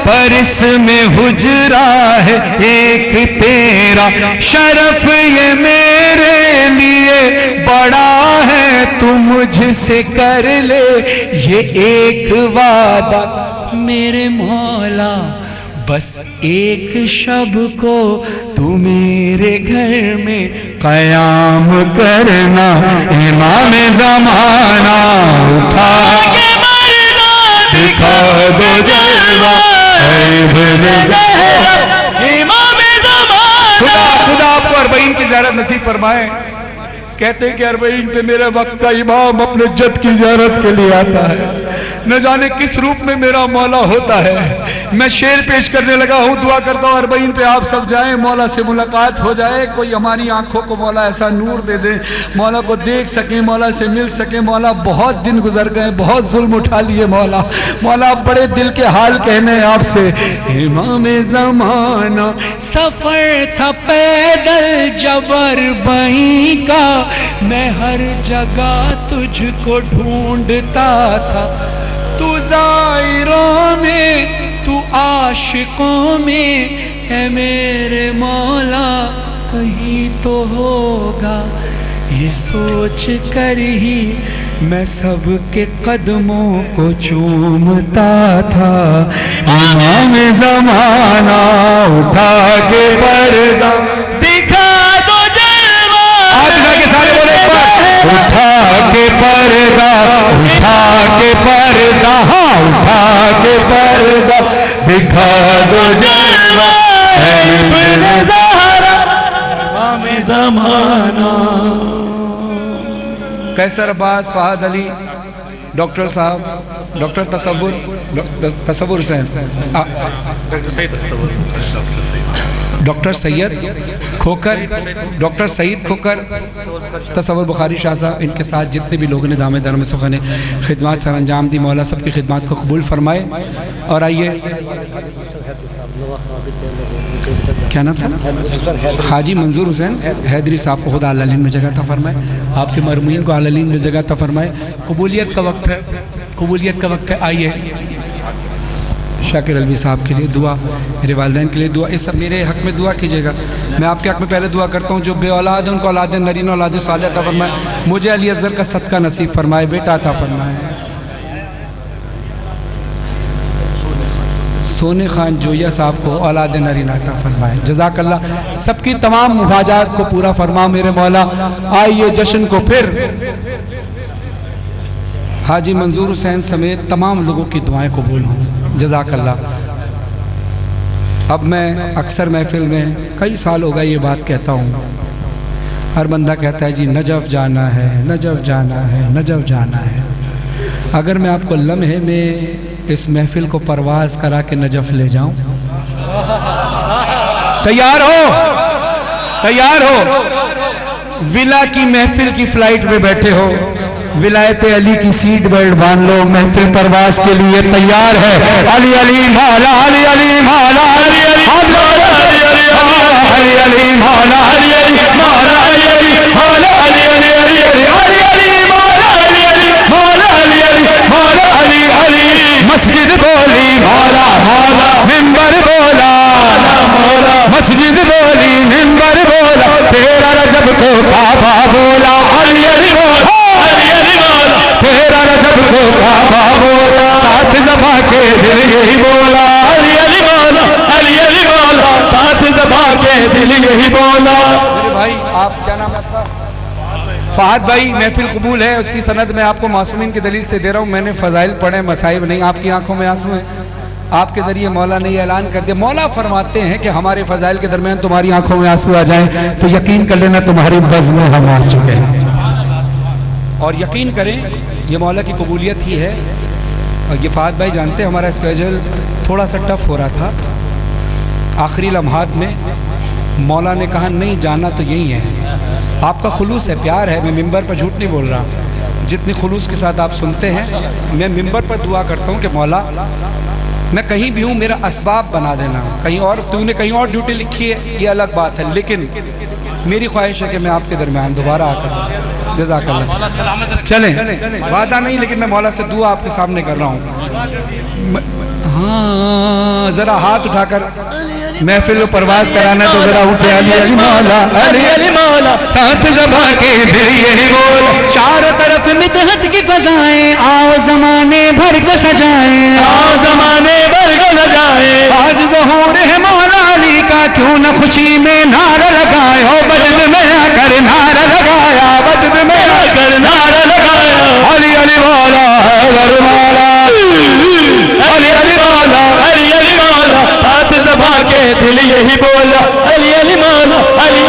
पर इसमें हुजरा है एक तेरा। शरफ ये मेरे लिए बड़ा है, तू मुझसे कर ले ये एक वादा। मेरे मौला बस एक शब को तू मेरे घर में कयाम करना। इमाम ज़माना उठा के मरना, दिखा दो जलवा इमाम ज़माना। खुदा आपको अरबईन की ज़ियारत नसीब फरमाए। कहते हैं कि अरबईन पे मेरे वक्त का इमाम अपने जद की ज़ियारत के लिए आता है। न जाने किस रूप में मेरा मौला होता है। मैं शेर पेश करने लगा हूँ, दुआ करता हूँ अरबईन पे आप सब जाएं, मौला से मुलाकात हो जाए। कोई हमारी आंखों को मौला ऐसा नूर दे दे, मौला को देख सके, मौला से मिल सके। मौला बहुत दिन गुजर गए, बहुत जुल्म उठा लिए मौला। मौला आप बड़े दिल के हाल कहने हैं आपसे। इमाम ज़माना सफर था पैदल जबर बही का, मैं हर जगह तुझको ढूंढता था। तू ज़ाहिरों में, तू आशिकों में है मेरे मौला, कहीं तो होगा ये सोच कर ही मैं सबके कदमों को चूमता था। इमाम ज़माना उठा के पर्दा, दिखा दो जलवा। हाथ उठा के सारे बोले एक बार। उठा के पर्दा, उठा के पर्दा, हाँ उठा के पर्दा, दिखा दो जलवा इब्न ज़हरा इमाम ज़माना। कैसर अब्बास, फहद अली, डॉक्टर साहब, डॉक्टर तसव्वुर हुसैन, डॉक्टर सैयद खोकर, डॉक्टर सईद खोकर, तसव्वुर बुखारी शाह साहब, इनके साथ जितने भी लोगों ने दामे दर में सुखा ने खिदमत सर अंजाम दी, मौला सबकी खिदमत को कबूल फरमाए। और आइए, क्या नाम था? हाजी मंजूर हुसैन हैदरी साहब को खुदा आलीन में जगह था फरमाए, आपके मरमूइन को आलीन में जगह था फरमाए। कबूलियत का वक्त है, कबूलियत का वक्त है। आइए शाकिर अलवी साहब के लिए दुआ, मेरे वालिदैन के लिए दुआ, इस सब मेरे हक़ में दुआ कीजिएगा। मैं आपके हक़ में पहले दुआ करता हूँ, जो बे औलाद है उनको औलाद नरीन औलाद सालिह अता फरमाए। मुझे अली असगर का सदका नसीब फरमाए, बेटा अता फरमाए। सोने खान जोया साहब को औलाद नरीन अता फरमाए। जज़ाकल्लाह। सबकी तमाम मुहाजात को पूरा फरमा मेरे मौला। आइए जश्न को फिर हाजी मंजूर हुसैन समेत तमाम लोगों की दुआएं कबूल हों। जज़ाकल्लाह। अब मैं अक्सर महफिल में कई साल हो गए ये बात कहता हूँ, हर बंदा कहता है जी नजफ़ जाना है, नजफ़ जाना है, नजफ़ जाना है। अगर मैं आपको लम्हे में इस महफिल को परवाज करा के नजफ़ ले जाऊं, तैयार हो? तैयार हो? विला की महफिल की फ्लाइट में बैठे हो, विलायत अली की सीट बेल्ट बांध लो, महफिल परवाज के लिए तैयार है। अली अली मौला, अली अली मौला, अली अली मौला, अली अली मौला, अली अली मौला, अली अली मौला, अली अली काबा बोला, साथ ज़बा के दिल यही बोला, अली अली मौला, अली अली मौला, साथ ज़बा के दिल यही बोला। मेरे भाई, आप क्या नाम है आपका? फहद भाई, महफिल कबूल है, उसकी सनद में आपको मासूमीन की दलील से दे रहा हूँ। मैंने फ़ज़ाइल पढ़े, मसाइब नहीं। आपकी आंखों में आंसू है, आपके ज़रिए मौला ने ये ऐलान कर दिया। मौला फरमाते हैं कि हमारे फ़ज़ाइल के दरमियान तुम्हारी आंखों में आंसू आ जाएं तो यकीन कर लेना तुम्हारी बज़्म में हम आ चुके हैं। और यकीन करें, ये मौला की कबूलियत ही है। और ये फहद भाई जानते हैं, हमारा स्केजल थोड़ा सा टफ हो रहा था। आखिरी लम्हात में मौला ने कहा नहीं, जाना तो यही है। आपका खुलूस है, प्यार है, मैं मिंबर पर झूठ नहीं बोल रहा। जितनी खुलूस के साथ आप सुनते हैं, मैं मिंबर पर दुआ करता हूँ कि मौला मैं कहीं भी हूँ, मेरा असबाब बना देना। कहीं और तूने कहीं और ड्यूटी लिखी है, ये अलग बात है, लेकिन मेरी ख्वाहिश है कि मैं आपके दरमियान दोबारा आकर जज़ाकल्लाह। चलें, वादा नहीं, लेकिन मैं मौला से दुआ आपके सामने कर रहा हूँ। हाँ, ज़रा हाथ उठाकर महफिल को परवाज कराना तो जरा उठे। अली अली मौला, अली अली मौला, साथ ज़बा के दिल यही बोला, चारों तरफ मिदहत की फजाएं, आओ ज़माने भर को सजाएं, आओ ज़माने भर को सजाएं। आज ज़हूर है मौला अली का, क्यों न खुशी में नारा लगाए। हो बजद में आकर नारा लगाया, बजद में कर नारा लगाया, अली अली मौला, अली मौला, अली अली मौला, अली अली मौला, साथ ज़बा के दिल यही बोला, अली अली मौला, अली।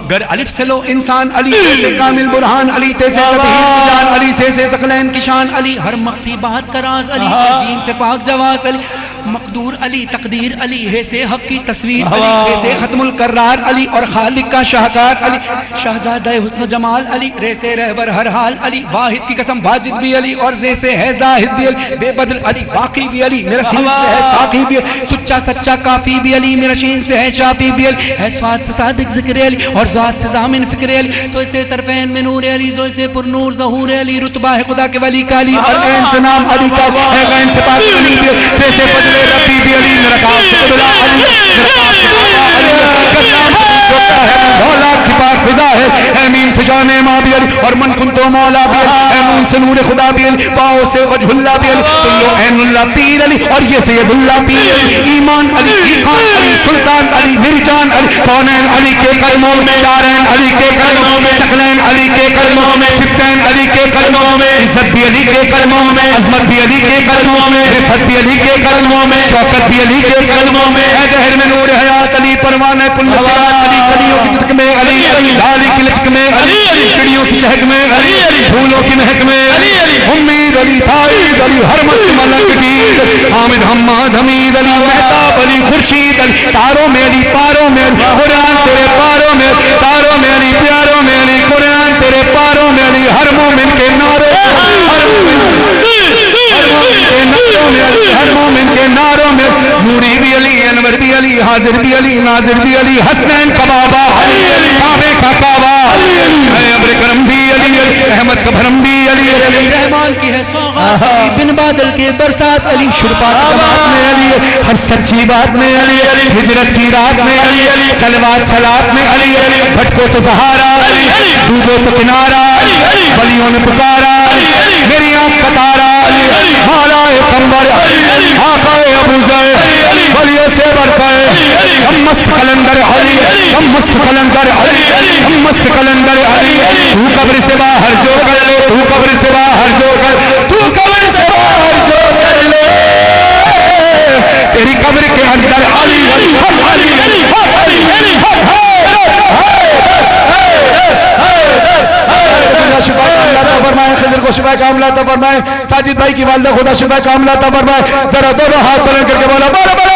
गर अलिफ से लो इंसान अली, से कामिल बुरहान अली, तैसे जान अली, से तकलैन की शान अली, हर मख्फी बात का राज अली, जीन से पाक जवास अली, मकदूर अली, तकदीर अली, है से हक की तस्वीर अली, है से खत्मुल कर्रार अली, और खालिक का शाहकार अली, शहजादा हुस्न जमाल अली, रे से रहबर हर हाल अली, वाहिद की कसम वाजिद भी अली, और जे से है जाहिद भी अली, बेबदल अली, बाकी भी अली, मेरा सीन से है साकी भी अली, सुच्चा सच्चा काफी भी अली, मेरा शीन से है शाफी भी अली, है स्वाद से सादिक जिक्र अली, और ज़ात से ज़ामिन फिक्र अली, तो इसे तरफैन में नूर अली, जो इसे पुरनूर ज़हूर अली, रुतबा है खुदा के वली का अली, और ऐन से नाम अली का है, गैन से पाक अली भी, जैसे बदले रब्बी भी अली, मेरा काम से कुदला अली, मेरा काम से कुदला अली, कस्म से छोटा है मौला की पाक फिजा है, ऐमीन से जाने माँ भी अली, और मन कुन तो मौला भी अली, ऐमून से नूर खुदा भी अली, पाँव से वजहुल्ला भी अली, सुन लो ऐनुल्ला पीर अली, और ये सैयदुल्ला पीर अली, ईमान अली, ईकान अली, सुल्तान अली, मिर्जान अली, कौनैन अली के कदमों में, दारैन अली के कदमों में, सकलैन अली के कदमों में, सिब्तैन अली के कदमों में, इज्जत भी अली के कदमों में, अजमत भी अली के कदमों में, रिफत भी अली के कदमों में, शौकत भी अली के कदमों में, है दहर में नूर हयात अली, परवाने पुण्य सिरात अली, कलियों की चटक में अली, लाली की लचक में अली, चिड़ियों की चहक में अली, फूलों की महक में अली, उम्मीद अली, ताईद अली, हर मस्त मलक की हामिद हम्माद हमीद अली, महताब अली, खुर्शीद अली, तारों में अली, पारों में अली, कुरान तेरे पारों में, तारों में अली, प्यारों में अली, कुरान तेरे पारों में अली, हर मोमिन के नारों में, हर मोमिन के नारों में, नूरी भी अली, अनवर भी अली, हाजिर भी अली, नाजिर भी अली, हसनैन का बाबा अली, काबे का काबा अली, अब्र करम भी अली, रहमत का भरम भी अली, रहमान की है सौगात अली, बिन बादल के बरसात अली, शुरफा की बात में अली, हर सच्ची बात में अली, हिजरत की रात में अली, सलवात सलात में अली, भटको तो सहारा अली, डूबो तो किनारा अली, बलियों ने पुकारा अली, मेरी आंख का तारा अली, मौलाए कंबर अली, आकाए अबू ज़र बलियों से बरकर, हम मस्त कलंदर अली, हम मस्त कलंदर अली, हम मस्त कलंदर अली, तू कब्र से बाहर जो कर ले, तू कब्र से बाहर जो कर, तू कब्र से बाहर जो कर ले, तेरी कब्र के अंदर अली, हम अली, हम अली, शिफा कामला अता फरमाए, खिज़र को शिफा कामला अता फरमाए, साजिद भाई की वालिदा खुदा शिफा कामला अता फरमाए। जरा दोनों हाथ बुलंद करके बोला, बोलो बोलो।